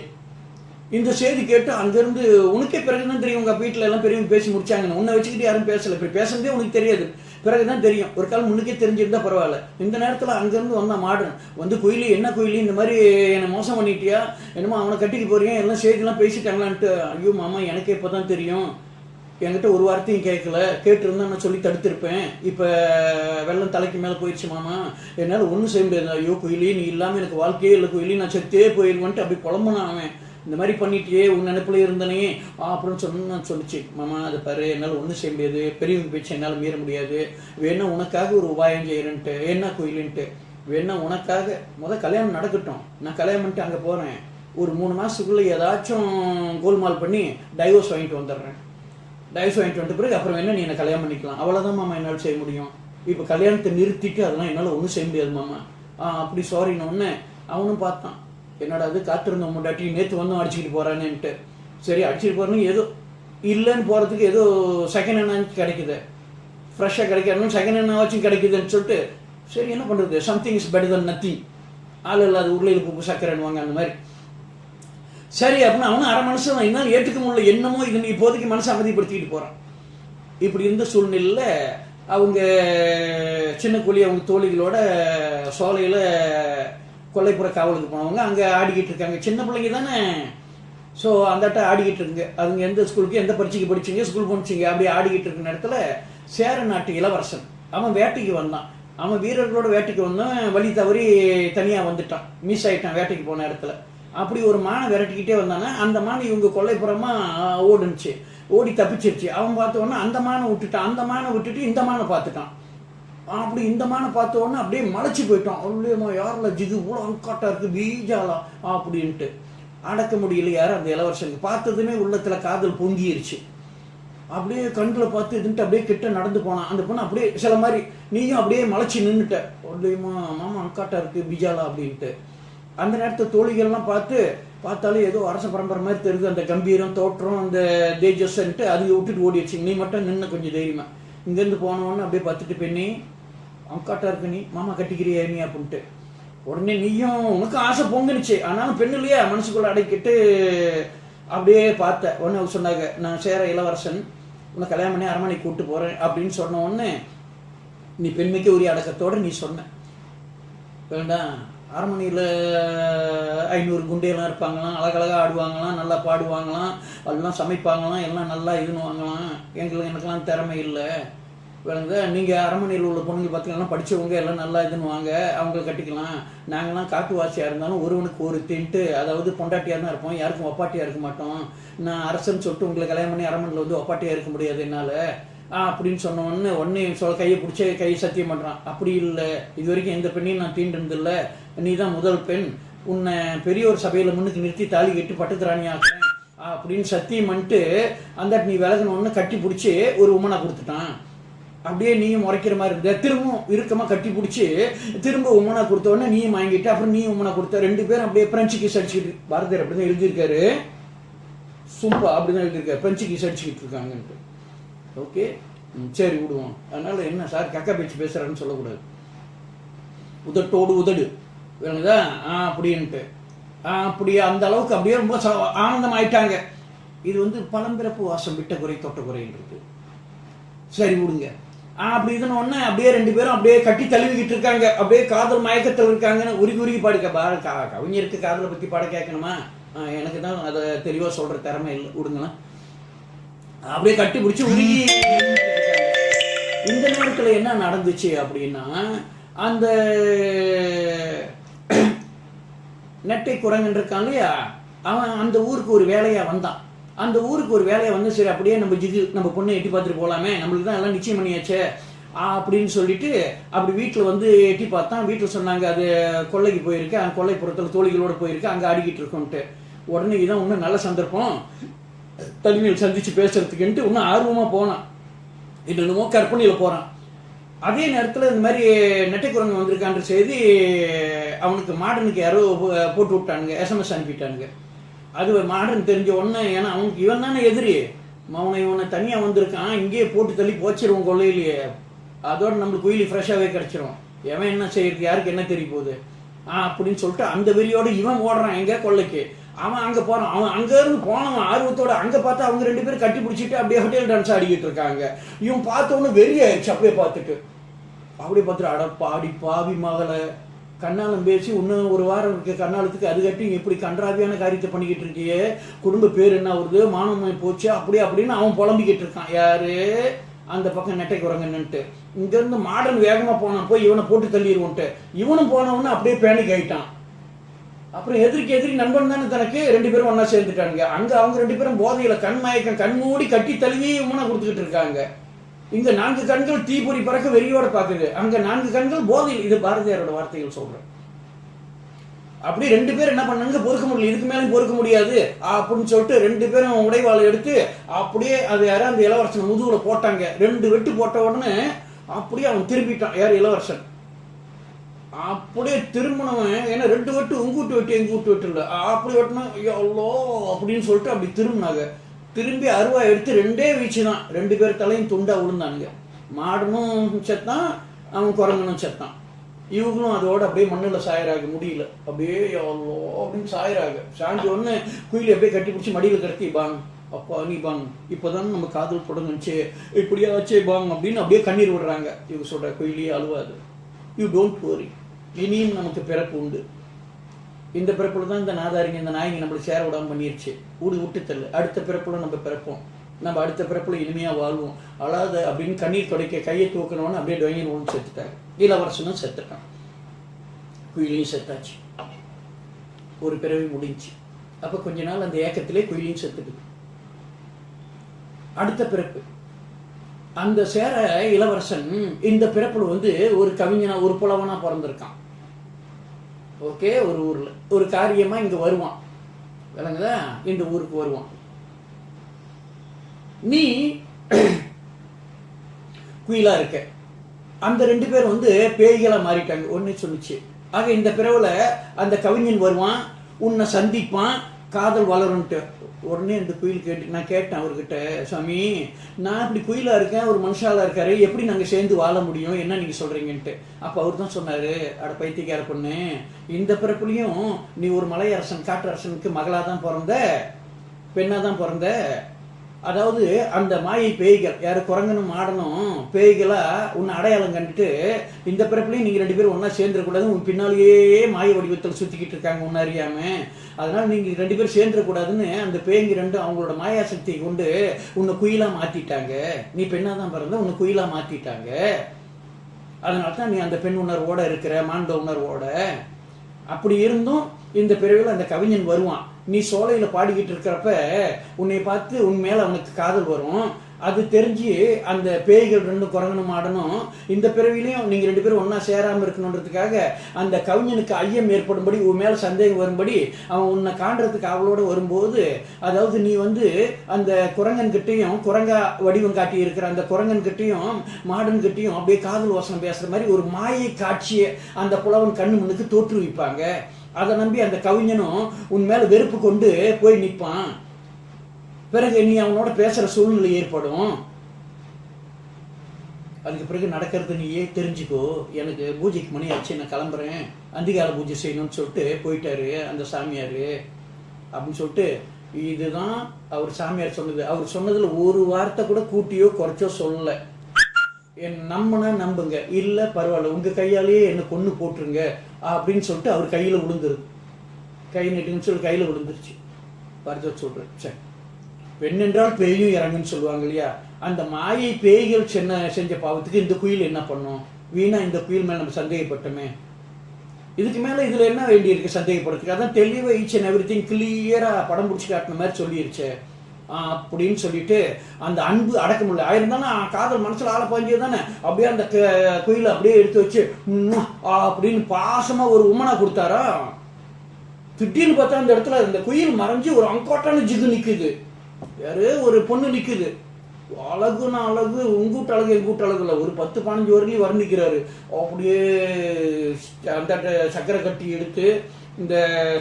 இந்த செய்தி கேட்டு அங்கேருந்து உனக்கே பிறகுதான் தெரியும், உங்கள் வீட்டில் எல்லாம் பெரியவங்க பேசி முடிச்சாங்கன்னு. உன்னை வச்சுக்கிட்டு யாரும் பேசலை, இப்படி பேசுறதே உனக்கு தெரியாது. பிறகுதான் தெரியும். ஒரு கால் முன்னுக்கே தெரிஞ்சிருந்தா பரவாயில்ல. இந்த நேரத்தில் அங்கேருந்து வந்தான் மாடன் வந்து, குயிலி என்ன குயிலி இந்த மாதிரி என்னை மோசம் பண்ணிட்டியா, என்னமோ அவனை கட்டிக்கு போறியா, எல்லாம் செய்திலாம் பேசிட்டாங்களான்ட்டு. ஐயோ மாமா எனக்கே இப்போ தான் தெரியும், என்கிட்ட ஒரு வார்த்தையும் கேட்கல, கேட்டிருந்தா நான் சொல்லி தடுத்திருப்பேன், இப்போ வெள்ளம் தலைக்கு மேலே போயிடுச்சு மாமா, என்னால் ஒன்றும் செய்ய முடியாது. ஐயோ குயிலி நீ இல்லாமல் எனக்கு வாழ்க்கையே இல்லை குயிலி, நான் செத்தே போயிடுவேன்ட்டு அப்படி புலம்புனான் அவன். இந்த மாதிரி பண்ணிட்டியே, உன் நினைப்பில் இருந்தனே அப்படின்னு நான் சொல்லிச்சு. மாமா அதை பாரு, என்னால் ஒன்றும் செய்ய முடியாது, பெரியவங்க பேச்சு என்னால் மீற முடியாது, வேணா உனக்காக ஒரு உபாயம் செய்கிறேன்ட்டு. என்ன குயிலின்ட்டு, வேணா உனக்காக கல்யாணம் நடக்கட்டும், நான் கல்யாணம் பண்ணிட்டு அங்கே போகிறேன், ஒரு 3 மாதத்துக்குள்ளே ஏதாச்சும் கோல்மால் பண்ணி டைவோர்ஸ் வாங்கிட்டு வந்துடுறேன். டைவர்ஸ் வாங்கிட்டு வந்த பிறகு அப்புறம் என்ன நீ என்னை கல்யாணம் பண்ணிக்கலாம், அவ்வளோதான் மாமா என்னால் செய்ய முடியும். இப்போ கல்யாணத்தை நிறுத்திட்டு அதெல்லாம் என்னால் ஒன்றும் செய்ய முடியாது மாமா. அப்படி சாரின்னு ஒன்று அவனும் பார்த்தான். என்னடா அது காத்திருந்த முன்னாடி நேற்று வந்து அடிச்சுக்கிட்டு போகிறானேன்ட்டு. சரி அடிச்சுட்டு போகிறேன்னு ஏதோ இல்லைன்னு போகிறதுக்கு ஏதோ செகண்ட் ஹேண்டாச்சும் கிடைக்குது, ஃப்ரெஷ்ஷாக கிடைக்காதுன்னு செகண்ட் ஹேண்டாச்சும் கிடைக்குதுன்னு சொல்லிட்டு சரி என்ன பண்ணுறது, something is better than nothing, ஆள் இல்லாத உருளையில் பூப்பு சக்கரைன்னுவாங்க அந்த மாதிரி. சரி அப்படின்னு அவனும் அரை மனசு என்னால் ஏற்றுக்க முடியல, என்னமோ இது இப்போதைக்கு மனசை அமைதிப்படுத்திக்கிட்டு போகிறான். இப்படி இருந்த சூழ்நிலையில் அவங்க சின்ன கூலி அவங்க தோழிகளோட சோலையில் கொல்லைப்புற காவலுக்கு போனவங்க அங்கே ஆடிக்கிட்டு இருக்காங்க. சின்ன பிள்ளைங்க தானே, ஸோ அந்தாட்ட ஆடிக்கிட்டு இருக்குங்க. அதுங்க எந்த ஸ்கூலுக்கு எந்த பரீட்சைக்கு படிச்சிங்க, ஸ்கூல் போனிச்சிங்க, அப்படியே ஆடிக்கிட்டு இருக்கிற நேரத்தில் சேர நாட்டு இளவரசன் அவன் வேட்டைக்கு வந்தான். அவன் வீரர்களோட வேட்டைக்கு வந்தான், வழி தவறி தனியாக வந்துட்டான், மிஸ் ஆகிட்டான் வேட்டைக்கு போன இடத்துல. அப்படி ஒரு மானை விரட்டிக்கிட்டே வந்தானே, அந்த மானை இவங்க கொல்லைப்புறமாக ஓடுனுச்சு, ஓடி தப்பிச்சிருச்சு. அவன் பார்த்த உடனே அந்த மானை விட்டுட்டான், அந்த மானை விட்டுட்டு இந்த மானை பார்த்துட்டான். அப்படி இந்த மானை பார்த்த உடனே அப்படியே மலைச்சு போயிட்டான். அவ்வளோமா யாரில் ஜிது இவ்வளோ அங்காட்டாக இருக்குது பீஜாலா அப்படின்ட்டு அடக்க முடியல யார் அந்த இளவரசனுக்கு. பார்த்ததுமே உள்ளத்தில் காதல் பொங்கிருச்சு. அப்படியே கண்ணில் பார்த்து இதுன்ட்டு அப்படியே கிட்ட நடந்து போனான். அந்த பொண்ணு அப்படியே சில மாதிரி நீயும் அப்படியே மலைச்சி நின்றுட்ட. அவ்வளோமா மாமா அங்காட்டாக இருக்குது பீஜாலா அப்படின்ட்டு. அந்த நேரத்தை தோழிகள்லாம் பார்த்தாலும் ஏதோ அரச பரம்பரை மாதிரி தெரியுது, அந்த கம்பீரம் தோற்றம் அந்த தேஜஸ்ன்ட்டு அதுங்க விட்டுட்டு ஓடிடுச்சு. நீ மட்டும் நின்று கொஞ்சம் தைரியமா இங்கேருந்து போனவொன்னு அப்படியே பார்த்துட்டு பெண்ணி அங்காட்டா இருக்கு, நீ மாமா கட்டிக்கிறியா நீ அப்படின்ட்டு. உடனே நீயும் உனக்கு ஆசை பொங்குனுச்சு, ஆனாலும் பெண்ணு இல்லையா மனசுக்குள்ள அடைக்கிட்டு அப்படியே பார்த்த உடனே சொன்னாங்க, நான் சேர இளவரசன் உன்னை கல்யாணம் பண்ணி அரண்மனைக்கு கூப்பிட்டு போகிறேன் அப்படின்னு சொன்ன உடனே நீ பெண்மைக்கு உரிய அடக்கத்தோடு நீ சொன்ன வேண்டாம். அரண்மனையில் 500 குண்டையெல்லாம் இருப்பாங்களாம், அழகழகாக ஆடுவாங்களாம், நல்லா பாடுவாங்களாம், அதெல்லாம் சமைப்பாங்களாம், எல்லாம் நல்லா இதுன்னுவாங்களாம். எனக்கெல்லாம் திறமை இல்லை விளங்குதா. நீங்கள் அரண்மனையில் உள்ள பொண்ணுங்க பார்த்தீங்கன்னா படித்தவங்க எல்லாம் நல்லா இதுன்னுவாங்க, அவங்கள கட்டிக்கலாம். நாங்களாம் காட்டுவாசியாக இருந்தாலும் ஒருவனுக்கு ஒரு தின்ட்டு, அதாவது பொண்டாட்டியாக தான் இருப்போம், யாருக்கும் ஒப்பாட்டியாக இருக்க மாட்டோம். நான் அரசன் சொல்லிட்டு உங்களை கல்யாணம் பண்ணி அரண்மனையில் வந்து ஒப்பாட்டியாக இருக்க முடியாது என்னால் அப்படின்னு சொன்ன உடனே கையை பிடிச்சி கையை சத்தியம் பண்ணுறான். அப்படி இல்லை, இது வரைக்கும் எந்த பெண்ணையும் நான் தீண்டிருந்தில்லை, நீ தான் முதல் பெண், உன்னை பெரிய ஒரு சபையில் முன்னுக்கு நிறுத்தி தாலி கட்டி பட்டுத்திராணி ஆக்குறேன் அப்படின்னு சத்தியம் பண்ணிட்டு அந்த நீ விலகணுன்னு கட்டி பிடிச்சி ஒரு உமனை கொடுத்துட்டான். அப்படியே நீயும் முறைக்கிற மாதிரி இருந்த, திரும்பவும் இறுக்கமாக கட்டி பிடிச்சி திரும்ப உமனை கொடுத்த உடனே நீயும் வாங்கிட்டு அப்புறம் நீ உமனை கொடுத்த, 2 பேரும் அப்படியே பிரெஞ்சு கிஸ் அடிச்சுக்கிட்டு, பாரதியார் அப்படி தான் எழுதியிருக்காரு, சும்பா அப்படி தான் எழுதியிருக்காரு, பிரெஞ்சு கிஸ் அடிச்சுக்கிட்டு இருக்காங்கன்ட்டு. ஓகே சரி விடுவோம். அதனால என்ன சார் கக்கா பேச்சு பேசுறாருன்னு சொல்லக்கூடாது, உதட்டோடு உதடு வேணுதா அப்படின்ட்டு. அப்படி அந்த அளவுக்கு அப்படியே ரொம்ப ஆனந்தம் ஆயிட்டாங்க. இது வந்து பழம்பிறப்பு வாசம் விட்ட குறை தொட்ட குறைன்றது. சரி விடுங்க அப்படி இதுன்னு ஒன்று அப்படியே 2 பேரும் அப்படியே கட்டி தழுவிக்கிட்டு இருக்காங்க, அப்படியே காதல் மயக்கத்தில் இருக்காங்கன்னு உருகி பாடிக்க கவிஞருக்கு காதலை பற்றி பாட கேட்கணுமா, எனக்கு தான் அதை தெளிவாக சொல்கிற திறமை இல்லை, விடுங்களேன். அப்படியே கட்டி பிடிச்சி உருகி. இந்த நேரத்தில் என்ன நடந்துச்சு அப்படின்னா, அந்த நெட்டை குரங்கன் இருக்கான் இல்லையா, அவன் அந்த ஊருக்கு ஒரு வேலையாக வந்தான். அந்த ஊருக்கு ஒரு வேலையை வந்து சரி அப்படியே நம்ம பொண்ணை எட்டி பார்த்துட்டு போகலாமே, நம்மளுக்கு தான் எல்லாம் நிச்சயம் பண்ணியாச்சே அப்படின்னு சொல்லிட்டு அப்படி வீட்டில் வந்து எட்டி பார்த்தான். வீட்டில் சொன்னாங்க அது கொல்லைக்கு போயிருக்கு, அந்த கொல்லைப்புறத்தில் தோழிகளோடு போயிருக்கு, அங்கே ஆடிக்கிட்டு இருக்கோன்ட்டு. உடனே இதான் இன்னும் நல்ல சந்தர்ப்பம் தனிமையில் சந்திச்சு பேசுறதுக்குன்ட்டு இன்னும் ஆர்வமாக போனான். என்னென்னமோ கற்பனையில் போகிறான். அதே நேரத்தில் இந்த மாதிரி நெட்டை குரங்கு வந்திருக்கான்ற செய்தி அவனுக்கு மாடனுக்கு யாரோ போட்டு விட்டானுங்க, SMS அனுப்பிட்டானுங்க. அது மாடன் தெரிஞ்ச உடனே, ஏன்னா அவனுக்கு இவன் தானே எதிரி, இவனை தனியாக வந்திருக்கான், இங்கேயே போட்டு தள்ளி போச்சிருவோம் கொள்ளையிலேயே, அதோட நம்மளுக்கு குயிலி ஃப்ரெஷ்ஷாகவே கிடச்சிரும், எவன் என்ன செய்யறது யாருக்கு என்ன தெரிய போகுது அப்படின்னு சொல்லிட்டு அந்த வெறியோடு இவன் ஓடுறான் எங்கே கொள்ளைக்கு. அவன் அங்கே போகிறான். அவன் அங்கேருந்து போனவன் ஆர்வத்தோட அங்கே பார்த்தா அவங்க 2 பேரும் கட்டி பிடிச்சிட்டு அப்படியே ஹோட்டல் டான்ஸ் ஆடிக்கிட்டு இருக்காங்க. இவன் பார்த்தவொன்னு வெறி ஆயிடுச்சு. அப்படியே பார்த்துட்டு அடப்பாடி பாவி மகளை கண்ணாலம் பேசி இன்னும் ஒரு வாரம் இருக்க கண்ணாலத்துக்கு அது கட்டி எப்படி கன்றாவியான காரியத்தை பண்ணிக்கிட்டு இருக்கியே, குடும்ப பேர் என்ன வருது, மானமாய் போச்சு, அப்படியே அப்படின்னு அவன் புலம்பிக்கிட்டு இருக்கான். யாரு? அந்த பக்கம் நெட்டை குரங்கன்னுட்டு. இங்கேருந்து மாடர்ன் வேகமாக போனான், போய் இவனை போட்டு தள்ளிடுவோன்ட்டு. இவனும் போனவொன்னு அப்படியே பேனிக் ஆகிட்டான். அப்புறம் எதிரி நண்பன் தானே தனக்கு, 2 பேரும் ஒன்றா சேர்ந்துட்டானுங்க. அங்கே அவங்க 2 பேரும் போதையில் கண்மயக்கம் கண்மூடி கட்டி தழுவி உமனை கொடுத்துக்கிட்டு இருக்காங்க. இங்கே 4 கண்கள் தீப்பொறி பறக்க வெறியோட பார்க்குது, அங்கே 4 கண்கள் போதையில். இது பாரதியாரோட வார்த்தைகள் சொல்கிறேன். அப்படி 2 பேரும் என்ன பண்ணாங்க, பொறுக்க முடியல, இதுக்கு மேலே பொறுக்க முடியாது அப்படின்னு சொல்லிட்டு 2 பேரும் உடைவாளை எடுத்து அப்படியே அது யாரும் அந்த இளவரசன் முதுகுல போட்டாங்க. 2 வெட்டு போட்ட உடனே அப்படியே அவன் திரும்பிட்டான். யார்? இளவரசன். அப்படியே திரும்பினவன், ஏன்னா 2 வெட்டு உங்கூட்டு வெட்டி எங்கூட்டு வெட்டு இல்லை, அப்படி வெட்டினா எவ்வளோ அப்படின்னு சொல்லிட்டு அப்படி திரும்பினாங்க. திரும்பி அருவா எடுத்து 2 வீச்சு தான், 2 பேர் தலையும் துண்டா விழுந்தானுங்க. மாடனும் செத்தான், அவன் குரங்கனும் செத்தான். இவங்களும் அதோட அப்படியே மண்ணில் சாயறாங்க. முடியல, அப்படியே எவ்வளோ அப்படின்னு சாயறாங்க. சாய்ஞ்ச உடனே குயிலி அப்படியே கட்டி பிடிச்சி மடியில் கடத்தி பாங்க, அப்பா நீ பாங்க, இப்போதான் நம்ம காதல் தொடங்குச்சு, இப்படியா வச்சே பாங்க அப்படின்னு அப்படியே கண்ணீர் விடுறாங்க. இவங்க சொல்ற குயிலியே அழுவாது, யூ டோன்ட் வரி, இனியும் நமக்கு பிறப்பு உண்டு. இந்த பிறப்புல தான் இந்த நாதாரிங்க இந்த நாய்ங்க நம்மளை சேர விடாமல் பண்ணிருச்சு, விட்டு தள்ளு, அடுத்த பிறப்புல நம்ம பிறப்போம், நம்ம அடுத்த பிறப்புல இனிமையாக வாழ்வோம், அழாத அப்படின்னு கண்ணீர் துடைக்க கையை தூக்கணும்னு அப்படியே டொயங்கன்னு ஒன்று செத்துட்டாங்க. இளவரசனும் செத்துட்டான், குயிலையும் செத்தாச்சு. ஒரு பிறவி முடிஞ்சு. அப்போ கொஞ்ச நாள் அந்த ஏக்கத்திலே குயிலையும் செத்துக்குது. அடுத்த பிறப்பு அந்த சேர இளவரசன் இந்த பிறப்புல ஒரு கவிஞனா ஒரு புலவனா பிறந்திருக்கான். ஓகே, ஒரு ஊர்ல ஒரு காரியமா இங்க வருவான், விளங்குதா? இந்த ஊருக்கு வருவான். நீ குயிலா இருக்க, அந்த 2 பேர் பேய்களா மாறிட்டாங்க. ஒன்னு சொல்லிச்சு. ஆக இந்த பிறவுல அந்த கவிஞன் வருவான், உன்னை சந்திப்பான், காதல் வளரும்ட்டு. உடனே இந்த குயில் நான் கேட்டேன் அவர்கிட்ட, சாமி நான் இப்படி குயிலா இருக்கேன், ஒரு மனுஷாலா இருக்காரு, எப்படி நாங்க சேர்ந்து வாழ முடியும், என்ன நீங்க சொல்றீங்கன்ட்டு. அப்ப அவர் தான் சொன்னாரு, அட பைத்தியக்கார பொண்ணு, இந்த பிறப்புலையும் நீ ஒரு மலையரசன் காட்டரசனுக்கு மகளா தான் பிறந்த, பெண்ணா தான் பிறந்த. அதாவது அந்த மாயை பேய்கள், யாரு குரங்கனும் மாடனும் பேய்களா உன்னை அடையாளம் கண்டுட்டு இந்த பிறப்புலையும் நீங்க 2 பேரும் ஒன்னா சேர்ந்துடக்கூடாது, உன் பின்னாலேயே மாய வடிவத்தில் சுத்திக்கிட்டு இருக்காங்க ஒன்னு அறியாம, அதனால நீங்க 2 பேரும் சேர்ந்துடக்கூடாதுன்னு அந்த பேய்ங்க 2 அவங்களோட மாயாசக்தியை கொண்டு உன்னை குயிலா மாத்திட்டாங்க. நீ பெண்ணா தான் பிறந்த, உன்னை குயிலா மாத்திட்டாங்க. அதனால தான் நீ அந்த பெண் உணர்வோட இருக்கிற, மாண்ட உணர்வோட. அப்படி இருந்தும் இந்த பிறவில அந்த கவிஞன் வருவான். நீ சோலையில பாடிக்கிட்டு இருக்கிறப்ப உன்னை பார்த்து உன் மேல அவனுக்கு காதல் வரும். அது தெரிஞ்சு அந்த பேய்கள் 2 குரங்கனும் ஆடணும் இந்த பிறவிலையும் நீங்க 2 பேரும் ஒன்னா சேராம இருக்கணுன்றதுக்காக அந்த கவிஞனுக்கு ஐயம் ஏற்படும்படி, உன் மேல சந்தேகம் வரும்படி அவன் உன்னை காண்றதுக்கு அவளோட வரும்போது, அதாவது நீ அந்த குரங்கன் கிட்டையும், குரங்கா வடிவம் காட்டி இருக்கிற அந்த குரங்கன் கிட்டையும் மாடன் கிட்டையும் அப்படியே காதல் வசனம் பேசுற மாதிரி ஒரு மாயை காட்சியை அந்த புலவன் கண்ணு முன்னுக்கு தோற்றுவிப்பாங்க. அதை நம்பி அந்த கவிஞனும் உன் மேல வெறுப்பு கொண்டு போய் நிற்பான். பிறகு நீ அவனோட பேசுற சூழ்நிலை ஏற்படும். அதுக்கு பிறகு நடக்கிறது நீயே தெரிஞ்சுக்கோ. எனக்கு பூஜைக்கு மணி ஆச்சு, நான் கிளம்புறேன், அந்திகால பூஜை செய்யணும்னு சொல்லிட்டு போயிட்டாரு அந்த சாமியார் அப்படின்னு சொல்லிட்டு. இதுதான் அவர் சாமியார் சொன்னது. அவர் சொன்னதுல ஒரு வார்த்தை கூட கூட்டியோ குறைச்சோ சொல்லலை. நம்பினா நம்புங்க, இல்லை பரவாயில்ல, உங்க கையாலேயே என்ன கொண்டு போட்டுருங்க அப்படின்னு சொல்லிட்டு அவர் கையில விழுந்துருது. கை நீட்டுன்னு சொல்லி கையில விழுந்துருச்சு. பரிசு சொல்றேன், சரி, பெண் என்றால் பேயும் இறங்குன்னு சொல்லுவாங்க இல்லையா? அந்த மாயை பேய்கள் செஞ்ச பாவத்துக்கு இந்த குயில் என்ன பண்ணும்? வீணா இந்த குயில் மேல நம்ம சந்தேகப்பட்டோமே, இதுக்கு மேல இதுல என்ன வேண்டி இருக்கு சந்தேகப்படுறதுக்கு? அதான் தெளிவா ஈச் அண்ட் எவ்ரி திங் கிளியரா படம் பிடிச்சி காட்டின மாதிரி சொல்லிருச்சு அப்படின்னு சொல்லிட்டு அந்த அன்பு அடக்க முடியல. ஆயிருந்தாலும் காதல் மனசுல ஆள பாஞ்சது தானே. அப்படியே அந்த குயில அப்படியே எடுத்து வச்சு அப்படின்னு பாசமா ஒரு உமனா கொடுத்தாரா. திடீர்னு பார்த்தா அந்த இடத்துல இந்த குயில் மறைஞ்சு ஒரு அங்கோட்டான ஜிகு நிக்குது. யாரு? ஒரு பொண்ணு நிக்குது. அழகுனா அழகு, உங்கூட்டு அழகு எங்கூட்டு அழகு இல்லை, ஒரு 10-15 வரையிலும் வர்ணிக்கிறாரு. அப்படியே அந்த சக்கரை கட்டி எடுத்து இந்த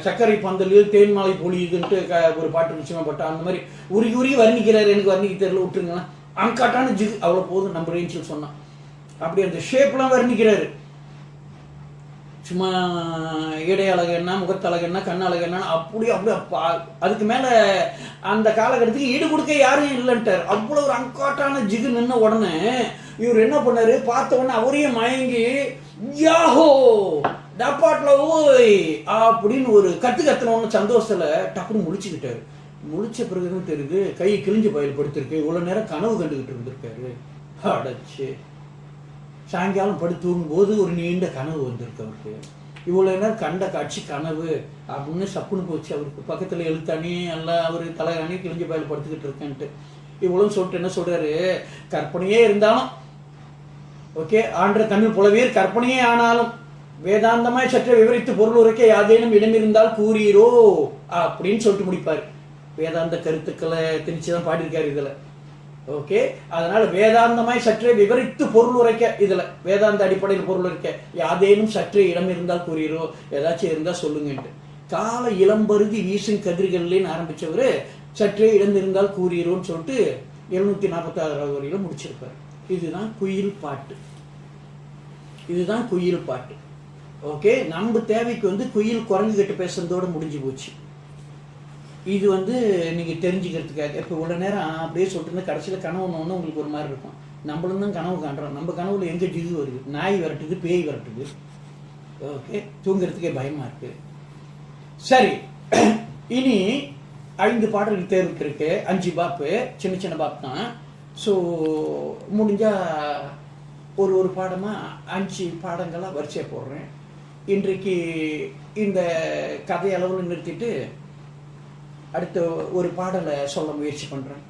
சர்க்கரை பந்தலில் தேன்மாலை பொழியுதுன்ட்டு ஒரு பாட்டு நிச்சயமா பட்டா அந்த மாதிரி உருகி உருகி வர்ணிக்கிறாரு. எனக்கு வர்ணிக்க தெரியல, விட்டுருங்க. அங்காட்டான ஜிகு அவ்வளோ போதும் நம்ம ரேஞ்சில் சொன்னான். அப்படி அந்த ஷேப்லாம் வர்ணிக்கிறாரு. சும்மா இடை அழகு என்ன, முகத்தழகு என்ன, கண் அழகு என்ன, அப்படி அதுக்கு மேலே அந்த காலகட்டத்துக்கு ஈடு கொடுக்க யாரும் இல்லைன்ட்டார். அவ்வளோ ஒரு அங்காட்டான ஜிகு நின்ன உடனே இவர் என்ன பண்ணாரு, பார்த்த உடனே அவரையும் மயங்கி யாஹோ டப்பாட்ல ஓய் அப்படின்னு ஒரு கத்துனோன்னு சந்தோஷத்துல டக்குன்னு முடிச்சுக்கிட்டாரு. முழிச்ச பிறகுதான் தெரியுது கை கிழிஞ்சு பயில் படுத்திருக்கு. இவ்வளோ நேரம் கனவு கண்டுகிட்டு இருந்திருக்காரு. அடைச்சு சாயங்காலம் படுத்து தூங்கும்போது ஒரு நீண்ட கனவு வந்திருக்கு அவருக்கு. இவ்வளோ நேரம் கண்ட காட்சி கனவு அப்படின்னு சப்புன்னு போச்சு அவருக்கு. பக்கத்தில் எழுத்தானி எல்லாம் அவர் தலைகாணி கிழிஞ்ச பயில் படுத்துக்கிட்டு இருக்கேன்ட்டு இவ்வளோ சொல்லிட்டு என்ன சொல்றாரு, கற்பனையே இருந்தாலும் ஓகே ஆன்ற தமிழ் புலவீர் கற்பனையே ஆனாலும் வேதாந்தமாய் சற்று விவரித்து பொருள் உரைக்க யாதேனும் இடமிருந்தால் கூறீரோ அப்படின்னு சொல்லிட்டு முடிப்பார். வேதாந்த கருத்துக்களை திணிச்சுதான் பாடியிருக்காரு இதுல. ஓகே, அதனால வேதாந்தமாய் சற்றே விவரித்து பொருள் உரைக்க, இதுல வேதாந்த அடிப்படையில் பொருள் உரைக்க யாதேனும் சற்றே இடம் இருந்தால் கூறீரோ, ஏதாச்சும் இருந்தா சொல்லுங்கன்ட்டு. கால இளம்பருதி வீசும் கதிர்கள்லேன்னு ஆரம்பிச்சவரு சற்றே இடம் இருந்தால் கூறீரோன்னு சொல்லிட்டு 746 வரையில முடிச்சிருப்பார். இதுதான் குயில் பாட்டு. இதுதான் குயில் பாட்டு. ஓகே, நம்ம தேவைக்கு குயில் குரங்கு கிட்ட பேசுறதோட முடிஞ்சு போச்சு. இது நீங்கள் தெரிஞ்சுக்கிறதுக்காக இப்போ இவ்வளோ நேரம் அப்படியே சொல்லிட்டு இருந்தால் கடைசியில் கனவு ஒன்று உங்களுக்கு ஒரு மாதிரி இருக்கும். நம்மளும் தான் கனவு காண்றோம். நம்ம கனவுல எங்கே ஜிகு வருது, நாய் விரட்டுது, பேய் விரட்டுது. ஓகே, தூங்குறதுக்கே பயமாக இருக்குது. சரி, இனி 5 பாடல்கள் தேர்வுக்கு இருக்கு. 5 பாப்பு, சின்ன சின்ன பாப் தான். ஸோ முடிஞ்சால் ஒரு பாடமாக 5 பாடங்களாக வரிசையாக போடுறேன். இன்றைக்கு இந்த கதை அளவில் நிறுத்திட்டு அடுத்த ஒரு பாடலை சொல்ல முயற்சி பண்ணுறேன்.